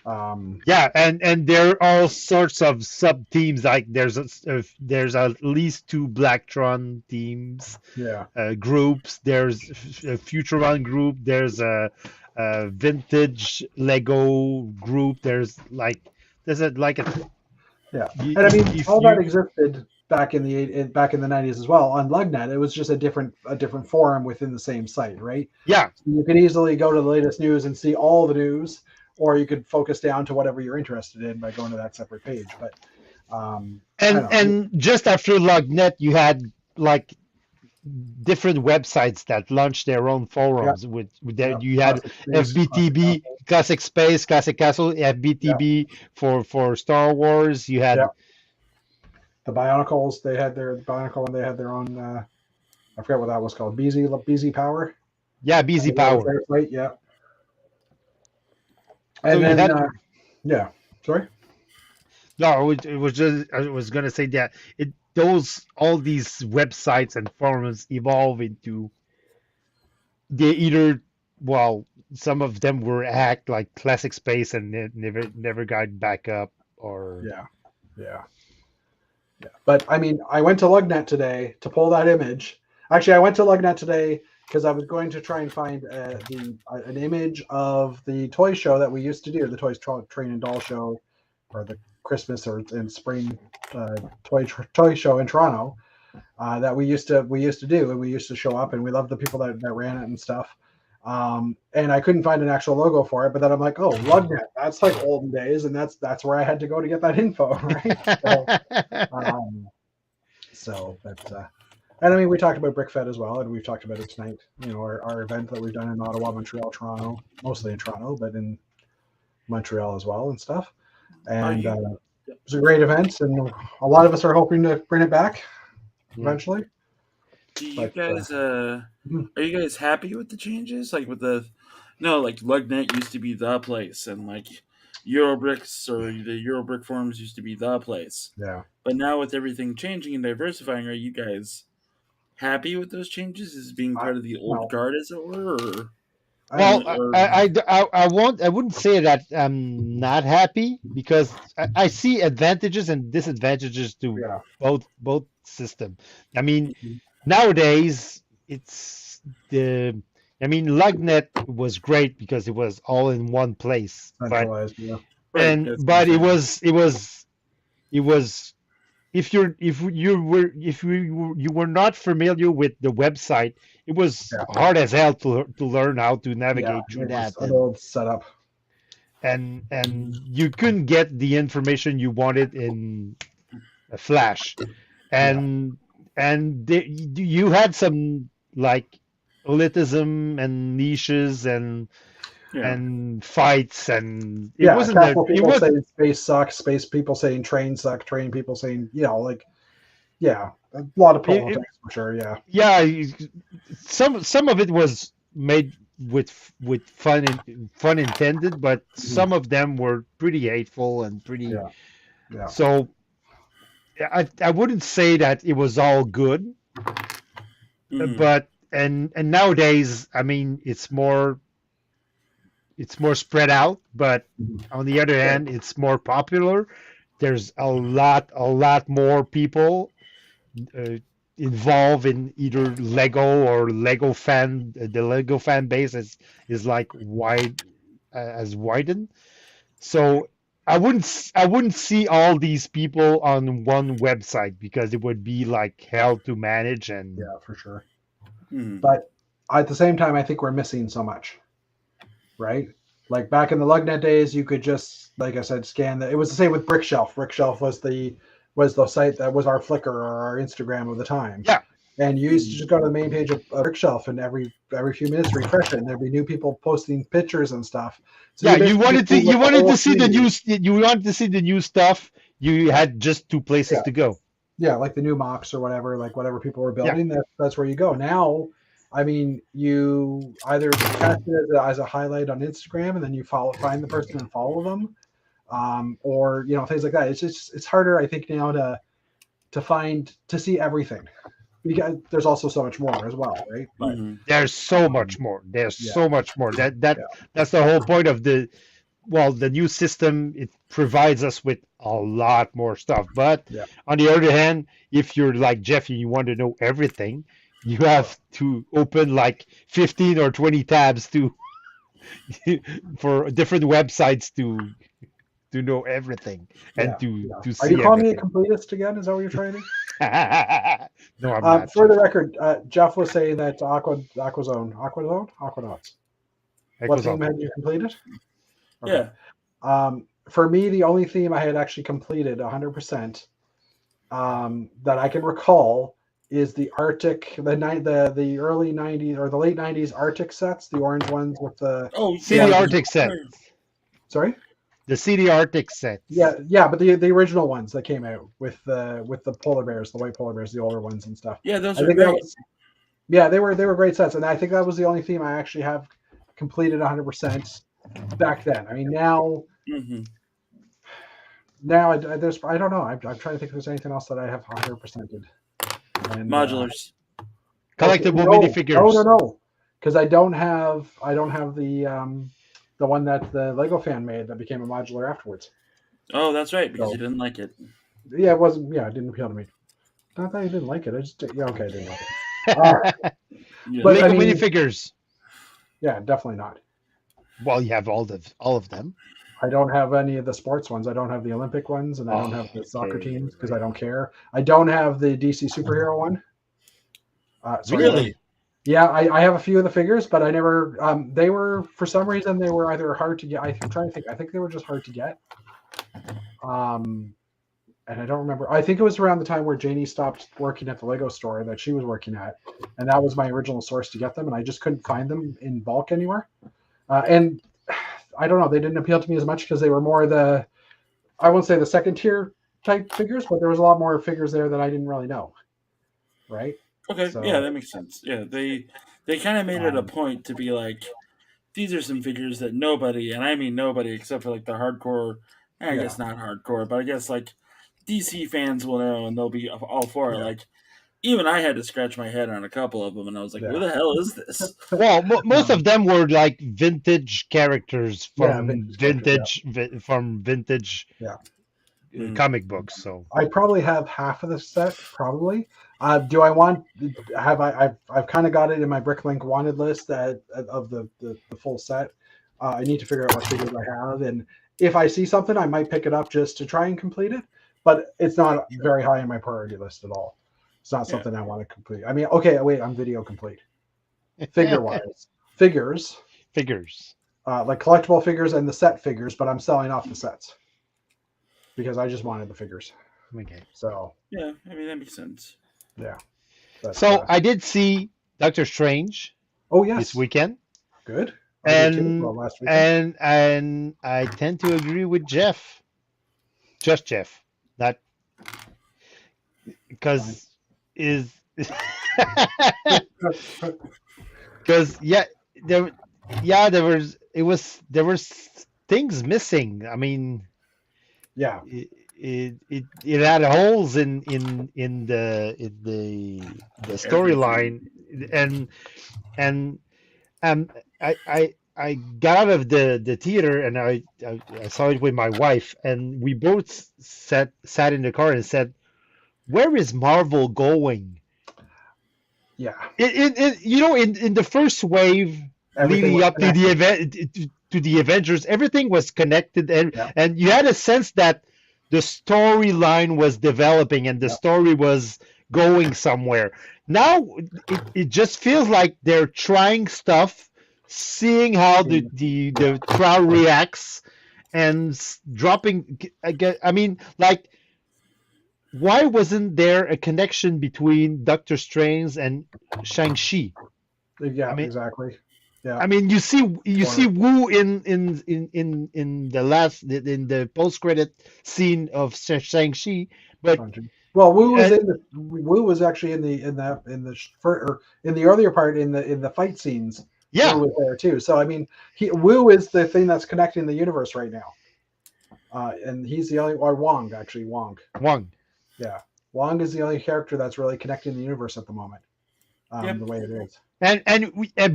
Yeah, and there are all sorts of sub teams. Like there's at least two Blacktron teams, yeah, groups. There's a Futuron group. There's a vintage Lego group. There's a like a yeah. you, And I mean, if all that you existed back in back in the 90s as well on Lugnet. It was just a different forum within the same site, right? yeah. So you could easily go to the latest news and see all the news, or you could focus down to whatever you're interested in by going to that separate page. But I don't know. And just after Lugnet, you had like different websites that launched their own forums. With that, you had FBTB, Classic Space, Classic Castle, FBTB for Star Wars. You had the Bionicles. They had their Bionicle, and they had their own. I forget what that was called. BZ Power. BZ Power. Right. Yeah. So And you then, had- yeah. Sorry. No, it was just I was gonna say that all these websites and forums evolve into they either some of them were hacked like Classic Space and never got back up or Yeah. But I mean, I went to Lugnet today to pull that image. Actually, I went to Lugnet today because I was going to try and find an image of the toy show that we used to do, the Toys Train and Doll show, or the Christmas or in spring toy show in Toronto that we used to do, and we used to show up, and we loved the people that ran it and stuff. And I couldn't find an actual logo for it, but then I'm like, oh, Lugnet, that's like olden days, and that's where I had to go to get that info, right? And I mean, we talked about Brickfed as well, and we've talked about it tonight. You know, our event that we've done in Ottawa, Montreal, Toronto, mostly in Toronto, but in Montreal as well and stuff. And it was a great event, and a lot of us are hoping to bring it back eventually. Do you guys are you guys happy with the changes? Like with like Lugnet used to be the place, and like Eurobricks or the Eurobrick forums used to be the place. Yeah. But now with everything changing and diversifying, are you guys happy with those changes as being part of the old guard, as it were? Or, I wouldn't say that I'm not happy, because I see advantages and disadvantages to both system. I mean, nowadays Lugnet was great because it was all in one place, but it was if you were not familiar with the website, it was hard as hell to learn how to navigate through that. An old setup. And you couldn't get the information you wanted in a flash. And you had some like elitism and niches and fights, and it wasn't saying space sucks, space people saying train suck, train people saying a lot of politics for sure. Some of it was made with fun intended, but some of them were pretty hateful and pretty so I wouldn't say that it was all good, but and nowadays, I mean, it's more spread out, but on the other hand, it's more popular. There's a lot more people involved in either Lego or Lego fan. The Lego fan base is like widened. So I wouldn't see all these people on one website, because it would be like hell to manage. And for sure. But at the same time, I think we're missing so much. Right? Like back in the Lugnet days, you could just, like I said, scan that. It was the same with Brickshelf. Brickshelf was the site that was our Flickr or our Instagram of the time. Yeah. And you used to just go to the main page of Brickshelf, and every few minutes refresh it, and there'd be new people posting pictures and stuff. So you wanted to see the news. You wanted to see the new stuff. You had just two places to go. Yeah, like the new mocks or whatever, like whatever people were building. That's where you go now. I mean, you either catch it as a highlight on Instagram, and then you find the person and follow them, or things like that. It's harder, I think, now to see everything, because there's also so much more as well, right? But There's so much more. There's yeah. so much more. Yeah. That's the whole point of the new system. It provides us with a lot more stuff. But Yeah. on the other hand, if you're like Jeff and you want to know everything, you have to open like 15 or 20 tabs to for different websites to know everything and to Are see you calling me a everything. completist again? Is that what you're trying to do? No, I'm not. For the Jeff. record, Jeff was saying that Aquanauts. What Echoes theme on. had you completed? Yeah. For me, the only theme I had actually completed 100% that I can recall is the Arctic, the early 90s or the late 90s Arctic sets, the orange ones with the CD Arctic set. Sorry? The CD Arctic set. Yeah, but the original ones that came out with the polar bears, the white polar bears, the older ones and stuff. Yeah, those I are think great. they were great sets, and I think that was the only theme I actually have completed 100% back then. I mean, now I don't know. I'm trying to think if there's anything else that I have 100%ed. And, Modulars. Collectible no, minifigures. No, because I don't have the one that the Lego fan made that became a modular afterwards. Oh, that's right, because you didn't like it. Yeah, it wasn't. Yeah, it didn't appeal to me. Not that I didn't like it. I just okay, I didn't like it. But Lego minifigures. Yeah, definitely not. Well, you have all of them. I don't have any of the sports ones. I don't have the Olympic ones, and I don't have the soccer teams because I don't care. I don't have the DC superhero one. Really? Yeah, I have a few of the figures, but I never. They were, for some reason, they were either hard to get. I'm trying to think. I think they were just hard to get. And I don't remember. I think it was around the time where Janie stopped working at the Lego store that she was working at, and that was my original source to get them, and I just couldn't find them in bulk anywhere. And I don't know. They didn't appeal to me as much because they were more I won't say the second tier type figures, but there was a lot more figures there that I didn't really know. Right. Okay, so, yeah, that makes sense. Yeah, they kind of made it a point to be like, these are some figures that nobody, and I mean nobody except for like the hardcore, I guess not hardcore, but I guess like DC fans will know and they'll be all for it. Like, even I had to scratch my head on a couple of them, and I was like, who the hell is this? Well, most of them were like vintage characters from vintage comic books. So I probably have half of the set, probably. Do I want? I've kind of got it in my Bricklink wanted list of the full set. I need to figure out what figures I have, and if I see something, I might pick it up just to try and complete it. But it's not very high on my priority list at all. It's not something I want to complete. I mean, okay, wait, I'm video complete. Figure-wise, figures, like collectible figures and the set figures, but I'm selling off the sets because I just wanted the figures. Okay. So yeah, I mean that makes sense. Yeah. So I did see Doctor Strange. Oh yes. This weekend. Good. Last weekend. And I tend to agree with Jeff. Just Jeff, not because because there was things missing. I mean, yeah, it had holes in the storyline, and I got out of the theater and I saw it with my wife, and we both sat in the car and said, where is Marvel going? Yeah. In the first wave, leading up to the event, to the Avengers, everything was connected, and you had a sense that the storyline was developing and the story was going somewhere. Now it just feels like they're trying stuff, seeing how the crowd reacts, and dropping. I mean, like, why wasn't there a connection between Doctor Strange and Shang-Chi? Yeah, I mean, exactly. Yeah. I mean, you see Wu in the post-credit scene of Shang-Chi, but Wu was actually in the earlier part in the fight scenes. Yeah, Wu was there too. So I mean, Wu is the thing that's connecting the universe right now, and he's the only Wong. Yeah. Wong is the only character that's really connecting the universe at the moment. Yep. The way it is.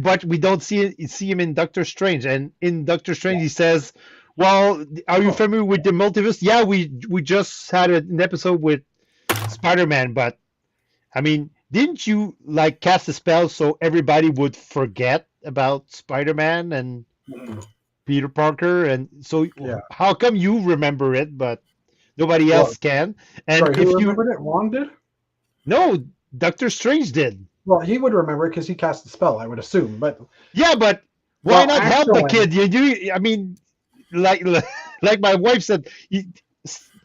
But we don't see him in Doctor Strange. And in Doctor Strange, he says, "Well, are you familiar with the multiverse? Yeah, we just had an episode with Spider-Man, but I mean, didn't you like cast a spell so everybody would forget about Spider-Man and Peter Parker? And so how come you remember it, but nobody else can?" And sorry, if who you remembered it? Wong did? no, Doctor Strange did. Well, he would remember it because he cast the spell, I would assume. But Yeah, but why Well, not help the actually- kid? You do. I mean, like my wife said,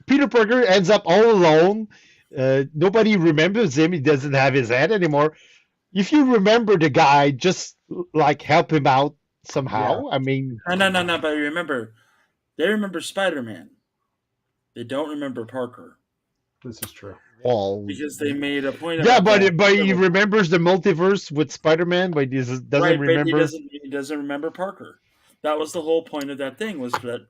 Peter Parker ends up all alone. Nobody remembers him. He doesn't have his head anymore. If you remember the guy, just like help him out somehow. I mean, No. But remember, they remember Spider-Man. They don't remember Parker this is true. well, because they made a point of yeah, but he remembers the multiverse with Spider-Man, but he doesn't right, remember. But he doesn't remember Parker. That was the whole point of that thing, was that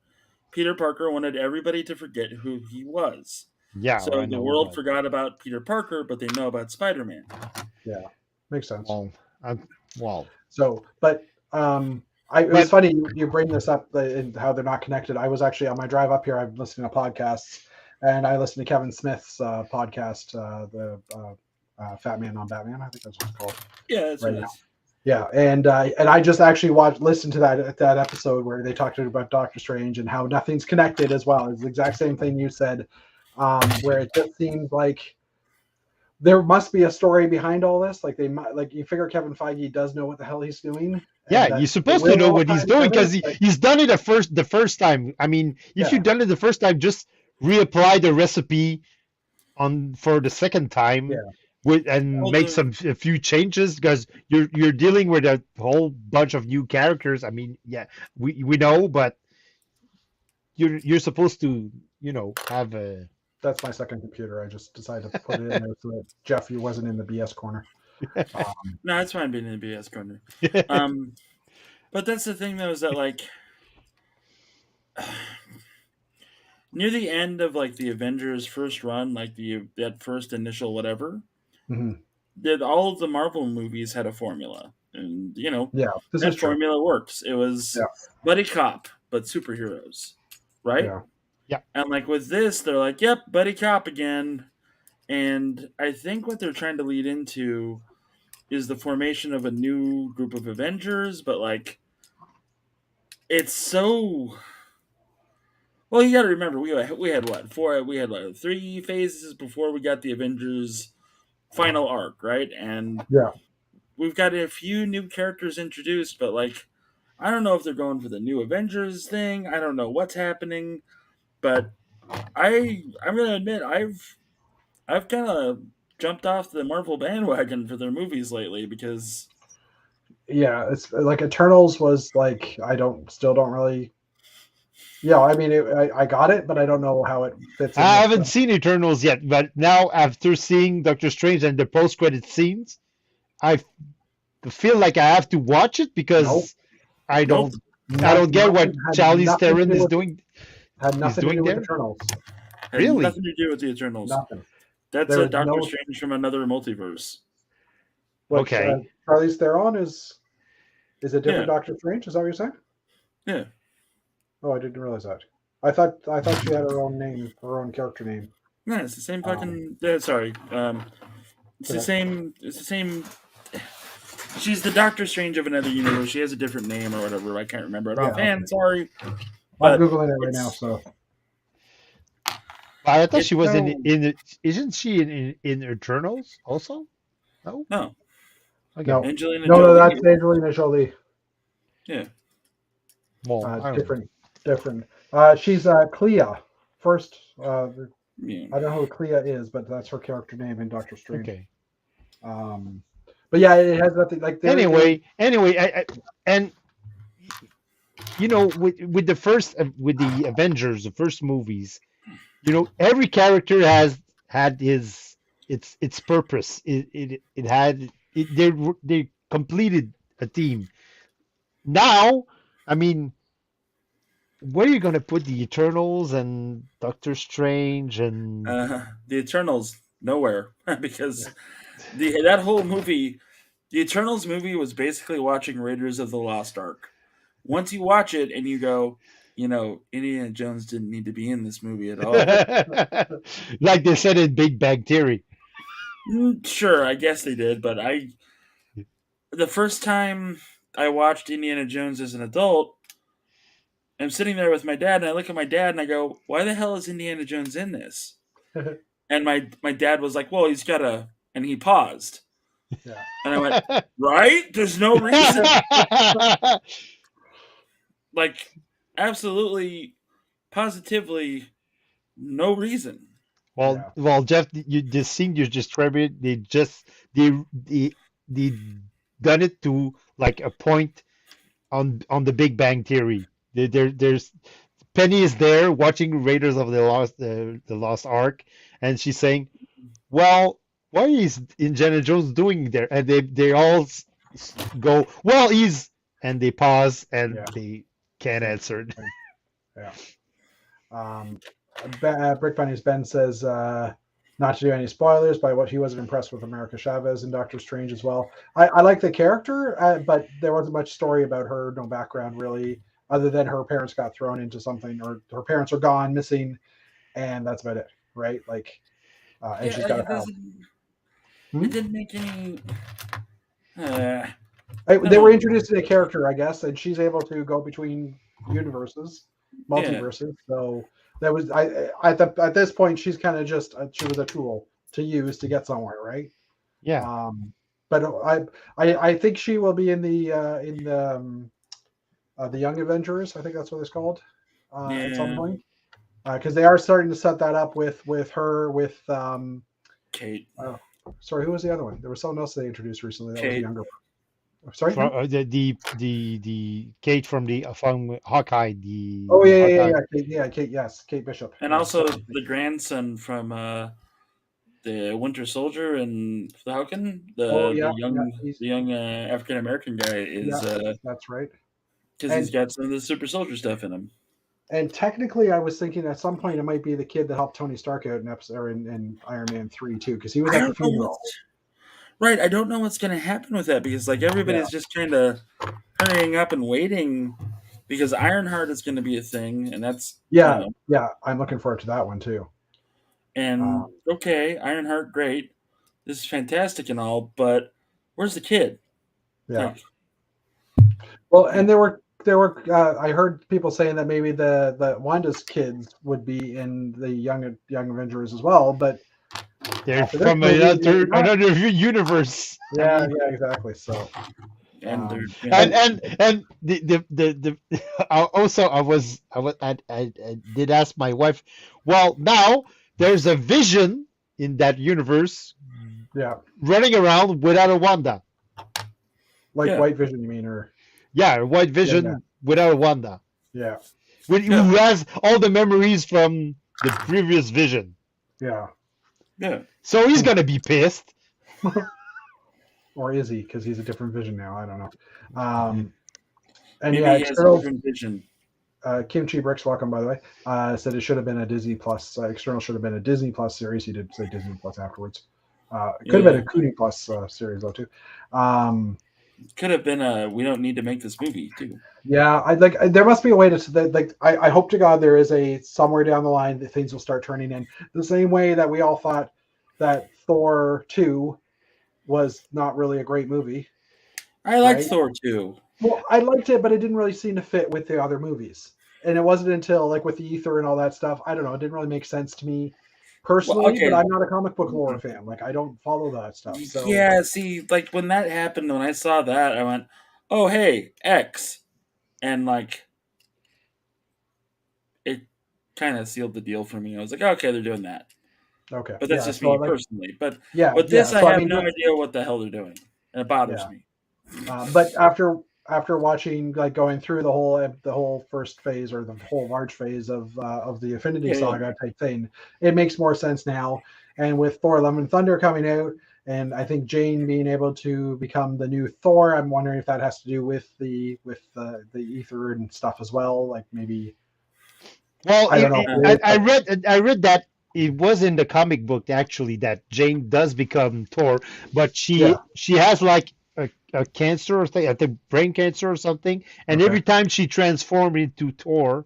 Peter Parker wanted everybody to forget who he was. Yeah, So I the know, world but- forgot about Peter Parker, but they know about Spider-Man. Yeah, makes sense. Well, So, but it was funny you bring this up and how they're not connected. I was actually on my drive up here. I'm listening to podcasts, and I listened to Kevin Smith's podcast, the Fat Man on Batman. I think that's what it's called. Yeah, that's Right what it now. is. Yeah, and I just actually listened to that episode where they talked about Doctor Strange and how nothing's connected as well. It's the exact same thing you said, where it just seems like there must be a story behind all this. Like you figure Kevin Feige does know what the hell he's doing. yeah, you're supposed to know what he's doing because he's done it the first time. I mean, if you've done it the first time, just reapply the recipe for the second time. Yeah. Make a few changes because you're dealing with a whole bunch of new characters. I mean, yeah, we know, but you're supposed to have a. That's my second computer. I just decided to put it in there so that Jeff, you wasn't in the BS corner. No, it's fine being in the BS corner. But that's the thing, though, is that like near the end of like the Avengers first run, like that first initial whatever, that all of the Marvel movies had a formula, and that formula works. It was buddy cop, but superheroes, right? Yeah. And like with this, they're like, "Yep, buddy cop again," and I think what they're trying to lead into is the formation of a new group of Avengers, but like it's so. Well, you got to remember we had what we had like 3 phases before we got the Avengers final arc, right? And we've got a few new characters introduced, but like I don't know if they're going for the new Avengers thing. I don't know what's happening, but I'm gonna admit I've kind of jumped off the Marvel bandwagon for their movies lately because it's like Eternals was like still don't really. Yeah, I mean, I got it, but I don't know how it fits. I haven't seen Eternals yet, but now after seeing Doctor Strange and the post-credit scenes, I feel like I have to watch it because I don't get what Charlize Theron is doing. Had nothing to do with Eternals. Really? Nothing to do with the Eternals. Nothing. That's a Doctor Strange from another multiverse. Okay. Charlize Theron is a different Doctor Strange. Is that what you're saying? Yeah. Oh, I didn't realize that. I thought she had her own name, her own character name. No, it's the same fucking. Sorry. It's the same. It's the same. She's the Doctor Strange of another universe. She has a different name or whatever. I can't remember it offhand. Sorry. I'm googling it right now. So. I thought she was in. Isn't she in Eternals also? No. No. Okay. No. Angelina No, Jolie. that's Angelina Jolie. Yeah. Well, different. She's Clea. First, I don't know who Clea is, but that's her character name in Doctor Strange. Okay. But yeah, it has nothing like. Anyway, and with the first with the Avengers, the first movies, every character has had its purpose. They completed a team. Now, I mean, where are you going to put the Eternals and Doctor Strange and the Eternals? nowhere because that whole movie, the Eternals movie, was basically watching Raiders of the Lost Ark. Once you watch it and you go, Indiana Jones didn't need to be in this movie at all. Like they said in Big Bang Theory. Sure, I guess they did, but the first time I watched Indiana Jones as an adult, I'm sitting there with my dad, and I look at my dad and I go, "Why the hell is Indiana Jones in this?" And my dad was like, "Well, he's got a," and he paused, Yeah. and I went, "Right? There's no reason." Like, absolutely, positively, no reason. Well, Jeff, this scene you just described, they done it to like a point on the Big Bang Theory. There's Penny is there watching Raiders of the Lost Ark, and she's saying, "Well, what is Indiana Jones doing there?" And they all go, "Well, he's," and they pause and they can't answer it. Yeah. Brick Bunny's Ben says not to do any spoilers, but he wasn't impressed with America Chavez in Doctor Strange as well. I like the character, but there wasn't much story about her, no background really, other than her parents got thrown into something, or her parents are gone, missing, and that's about it, right? Like, and she's got a house. It didn't make any. They were introduced to a character, I guess, and she's able to go between universes, multiverses. So that was at this point, she's kind of just she was a tool to use to get somewhere, right? Yeah. But I think she will be in the Young Avengers. I think that's what it's called at some point, because they are starting to set that up with her with Kate. Sorry, who was the other one? There was someone else they introduced recently that Kate. was younger. Sorry, the Kate from Hawkeye. Kate Bishop, and also the grandson from the Winter Soldier and Falcon. The young African American guy is. That's right. Because he's got some of the super soldier stuff in him. And technically, I was thinking at some point it might be the kid that helped Tony Stark out in Iron Man 3 too, because he was at the funeral. Right, I don't know what's going to happen with that, because like everybody's just kind of hurrying up and waiting, because Ironheart is going to be a thing, and that's I'm looking forward to that one too. And okay, Ironheart, great, this is fantastic and all, but where's the kid? Yeah. Well, and there were I heard people saying that maybe the Wanda's kids would be in the Young Avengers as well, but they're from another universe. Yeah, exactly. So, and the also I did ask my wife. Well, now there's a Vision in that universe. Yeah, running around without a Wanda. Like White Vision, you mean, or? Yeah, White Vision without a Wanda. Yeah. Who has all the memories from the previous Vision. Yeah. Yeah. So he's going to be pissed. Or is he? Because he's a different Vision now. I don't know. And maybe he has a different Vision. Kimchi Bricks, welcome, by the way, said it should have been a Disney Plus. External should have been a Disney Plus series. He did say Disney Plus afterwards. It could have been a Cooney Plus series, though, too. Could have been we don't need to make this movie too. Yeah, there must be a way to I hope to God there is a somewhere down the line that things will start turning in the same way that we all thought that Thor 2 was not really a great movie. I liked Thor 2. Well, I liked it, but it didn't really seem to fit with the other movies. And it wasn't until like with the ether and all that stuff, I don't know, it didn't really make sense to me personally, but I'm not a comic book lore fan. Like, I don't follow that stuff. So yeah, see, like when that happened, when I saw that, I went, "Oh, hey, X," and like it kind of sealed the deal for me. I was like, "Okay, they're doing that." Okay, but that's just me personally. But with this, so I have no idea what the hell they're doing, and it bothers me. But after watching, like going through the whole first phase or the whole large phase of the Infinity Saga type thing, it makes more sense now. And with Thor: Love and Thunder coming out, and I think Jane being able to become the new Thor, I'm wondering if that has to do with the ether and stuff as well. Like maybe. Well, I read that it was in the comic book actually that Jane does become Thor, but Yeah. she has like a cancer or thing, I think brain cancer or something, and Okay. every time she transforms into Thor,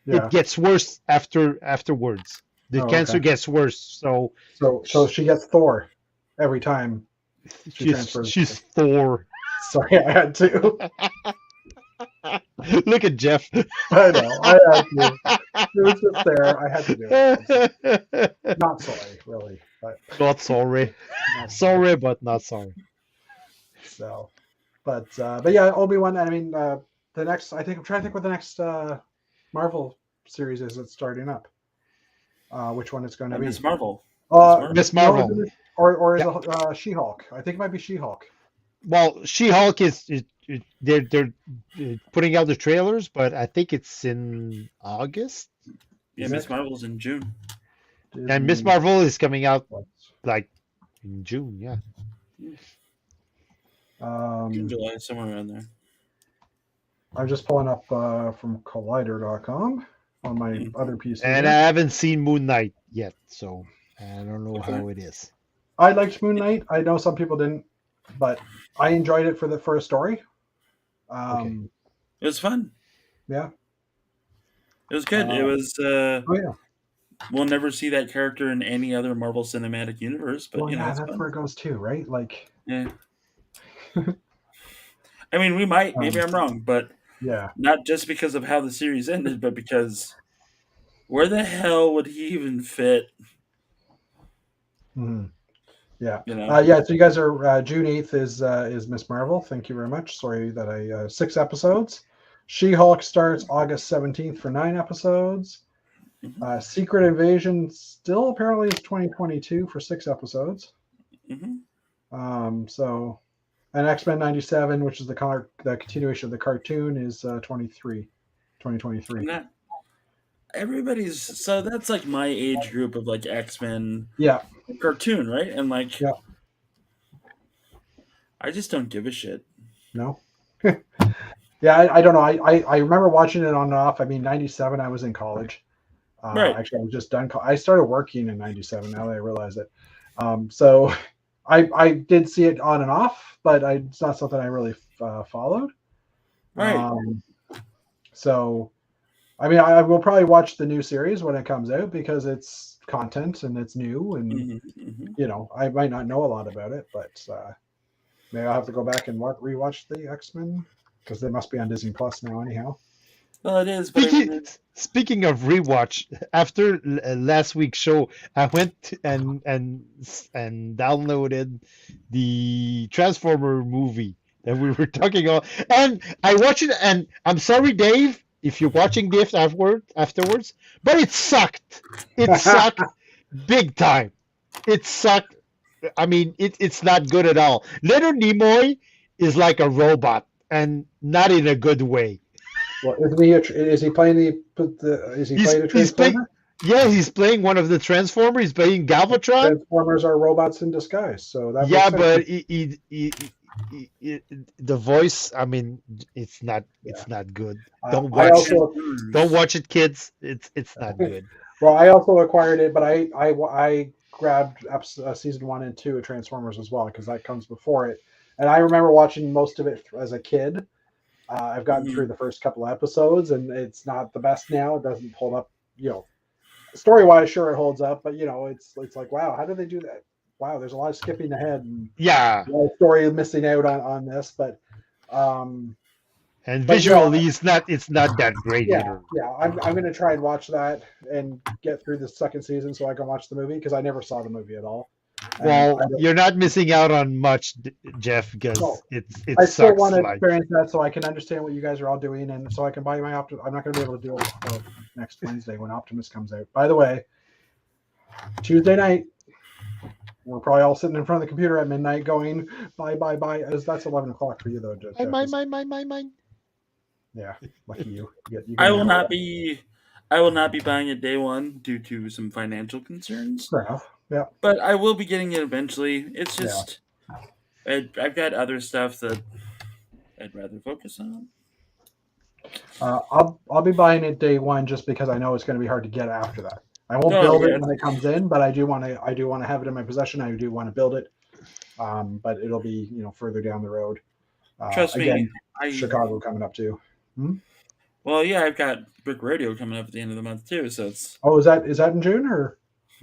Yeah. it gets worse afterwards. The Oh, cancer okay. gets worse, so So she gets Thor every time she transfers. she's Thor. Sorry, I had to. Look at Jeff. I know. I had to. It was just there. I had to do it. Not sorry, really. But Not sorry. not Sorry, but not sorry. So, but yeah, Obi-Wan. I mean, the next. I think I'm trying to think what the next Marvel series is that's starting up. Which one it's going to be? Miss Marvel. Miss no, Marvel. or is Yeah. it She-Hulk? I think it might be She-Hulk. Well, She-Hulk they're putting out the trailers, but I think it's in August. Yeah, Is Miss it? Marvel's in June. And Miss Disney Marvel is coming out Plus. like in June, yeah. In July, somewhere around there. I'm just pulling up from Collider.com on my other PC. And I here. haven't seen Moon Knight yet, so I don't know Okay. how it is. I liked Moon Knight. I know some people didn't, but I enjoyed it for the first story. It was fun. Yeah. It was good. It was. Oh yeah. We'll never see that character in any other Marvel Cinematic Universe, but Well, you know, yeah, it's that's fun. where it goes too, right? Like, Yeah. I mean, we might. Maybe I'm wrong, but yeah. not just because of how the series ended, but because where the hell would he even fit? Mhm. Yeah. You know. Yeah. So you guys are June 8th is Miss Marvel. Thank you very much. Sorry that I 6 episodes. She-Hulk starts August 17th for 9 episodes. Mhm. Secret Invasion still apparently is 2022 for 6 episodes. Mhm. So, and X-Men 97, which is the continuation of the cartoon, is 2023. And that everybody's so that's like my age group of like X-Men Yeah. cartoon, right? And like, Yeah. I just don't give a shit. No. Yeah, I don't know. I remember watching it on and off. I mean, 97, I was in college. Right. Actually, I was just done. I started working in 97, now that I realize it. So I did see it on and off, but it's not something I really followed. Right. So, I mean, I will probably watch the new series when it comes out because it's content and it's new. And, you know, I might not know a lot about it, but maybe I'll have to go back and rewatch the X-Men because they must be on Disney Plus now anyhow. Well, it is. But Speaking of rewatch, after last week's show, I went and downloaded the Transformer movie that we were talking about, and I watched it. And I'm sorry, Dave, if you're watching this afterwards, but it sucked. It sucked big time. It sucked. I mean, it's not good at all. Leonard Nimoy is like a robot, and not in a good way. Well, is he playing playing a Transformer? Yeah, he's playing one of the Transformers. He's playing Galvatron. Transformers are robots in disguise, so that Yeah, makes sense. but the voice. I mean, it's not good. Don't I watch also it. Don't watch it, kids. It's not good. well, I also acquired it, but I grabbed season 1 and 2 of Transformers as well because that comes before it, and I remember watching most of it as a kid. I've gotten through the first couple of episodes, and it's not the best now. It doesn't hold up, you know, story-wise. Sure, it holds up, but you know, it's like, wow, how did they do that? Wow, there's a lot of skipping ahead, and Yeah, a lot of story missing out on this, but and but, visually, you know, it's not that great either. Yeah, I'm going to try and watch that and get through the second season so I can watch the movie because I never saw the movie at all. Well, you're not missing out on much, Jeff, because it I still sucks. want to experience that so I can understand what you guys are all doing, and so I can buy my Optimus. I'm not going to be able to do it next Wednesday when Optimus comes out. By the way, Tuesday night, we're probably all sitting in front of the computer at midnight going, bye. That's 11 o'clock for you, though, Jeff. Mine. Yeah, lucky you. I will not be buying it day one due to some financial concerns. Fair enough. Yeah. But I will be getting it eventually. It's just I've got other stuff that I'd rather focus on. I'll be buying it day one just because I know it's going to be hard to get after that. I won't No, build yeah. it when it comes in, but I do want to have it in my possession. I do want to build it, but it'll be further down the road. Trust Again, me, Chicago coming up too. Well, yeah, I've got Brick Radio coming up at the end of the month too, so it's Oh, is that in June or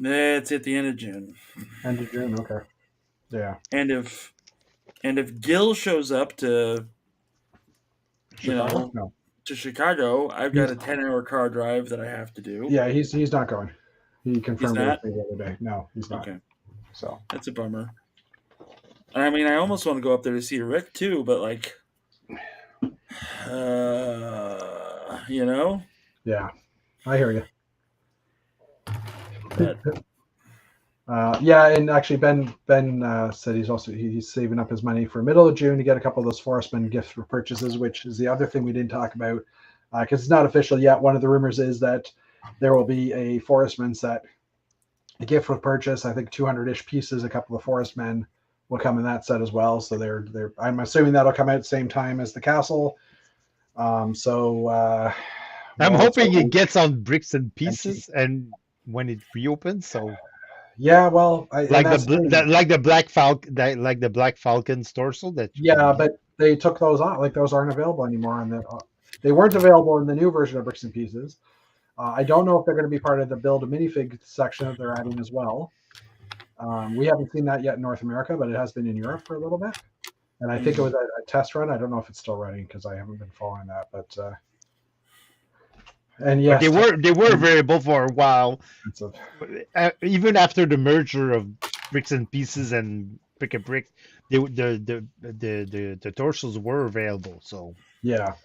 at the end of June. end of June? Okay, yeah. And if Gil shows up to Chicago? No. to Chicago, I've got a 10-hour car drive that I have to do. Yeah, he's not going. He confirmed it not? with me the other day. No, he's not. Okay, So that's a bummer. I mean, I almost want to go up there to see Rick too, but like, yeah, I hear you. But, yeah, and actually, Ben said he's saving up his money for middle of June to get a couple of those Forestman gift for purchases, which is the other thing we didn't talk about because it's not official yet. One of the rumors is that there will be a Forestman set, a gift with purchase. I think 200-ish pieces. A couple of Forestmen will come in that set as well. So they're I'm assuming that'll come out at the same time as the castle. I'm hoping it gets on bricks and pieces and when it reopens. So yeah, well, like the Black Falcon's torso that. But they took those off. Like those aren't available anymore, and they weren't available in the new version of Bricks and Pieces. I don't know if they're going to be part of the build a minifig section that they're adding as well. We haven't seen that yet in North America, but it has been in Europe for a little bit. And I think it was a test run. I don't know if it's still running because I haven't been following that. But and yes, they were available for a while, even after the merger of Bricks and Pieces and Brick and Brick. The torsos were available. So yeah.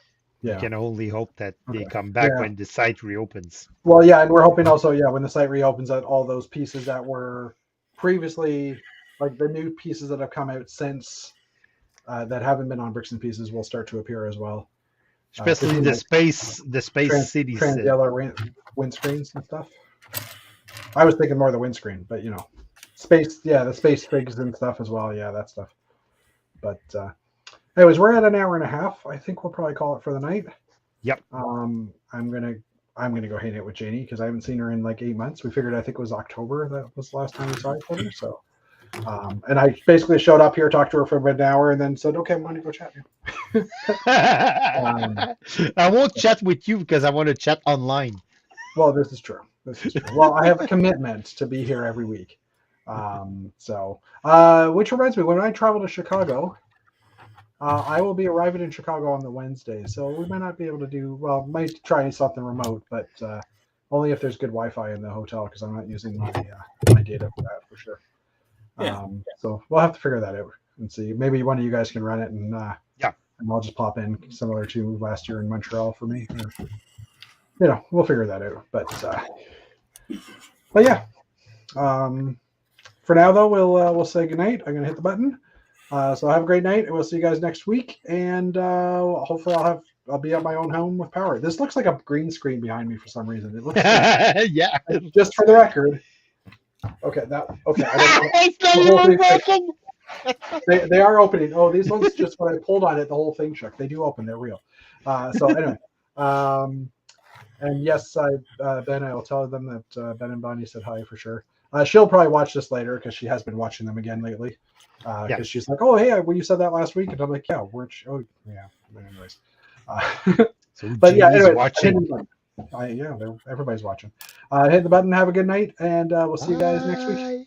You can only hope that they come back when the site reopens. Well, yeah, and we're hoping also, when the site reopens, that all those pieces that were previously, like the new pieces that have come out since that haven't been on Bricks and Pieces, will start to appear as well. Especially the space cities. Transyellow windscreens and stuff. I was thinking more of the windscreen, but space, the space figs and stuff as well. Yeah, that stuff. But anyways, we're at an hour and a half. I think we'll probably call it for the night. Yep. I'm gonna go hang out with Janie because I haven't seen her in like 8 months. We figured I think it was October that was the last time we saw each other. So, and I basically showed up here, talked to her for about an hour, and then said, "Okay, I'm going to go chat now." I won't chat with you because I want to chat online. Well, this is true. Well, I have a commitment to be here every week. Which reminds me, when I travel to Chicago. I will be arriving in Chicago on the Wednesday, so we might not be able to might try something remote, but only if there's good Wi-Fi in the hotel because I'm not using my data for that for sure. Yeah. So we'll have to figure that out and see. Maybe one of you guys can run it, and and I'll just pop in, similar to last year in Montreal for me. We'll figure that out. But yeah. For now though, we'll say goodnight. I'm gonna hit the button. So have a great night, and we'll see you guys next week. And hopefully I'll be at my own home with power. This looks like a green screen behind me for some reason. It looks yeah. Just for the record. Okay, I don't know. They are opening. Oh, these ones just when I pulled on it, the whole thing shook. They do open. They're real. So anyway, and yes, Ben, I'll tell them that Ben and Bonnie said hi for sure. She'll probably watch this later because she has been watching them again lately. Because she's like, "Oh, hey, you said that last week," and I'm like, "Yeah, yeah." But anyways, but yeah, anyway, everybody's watching. Hit the button. Have a good night, and we'll see you guys next week.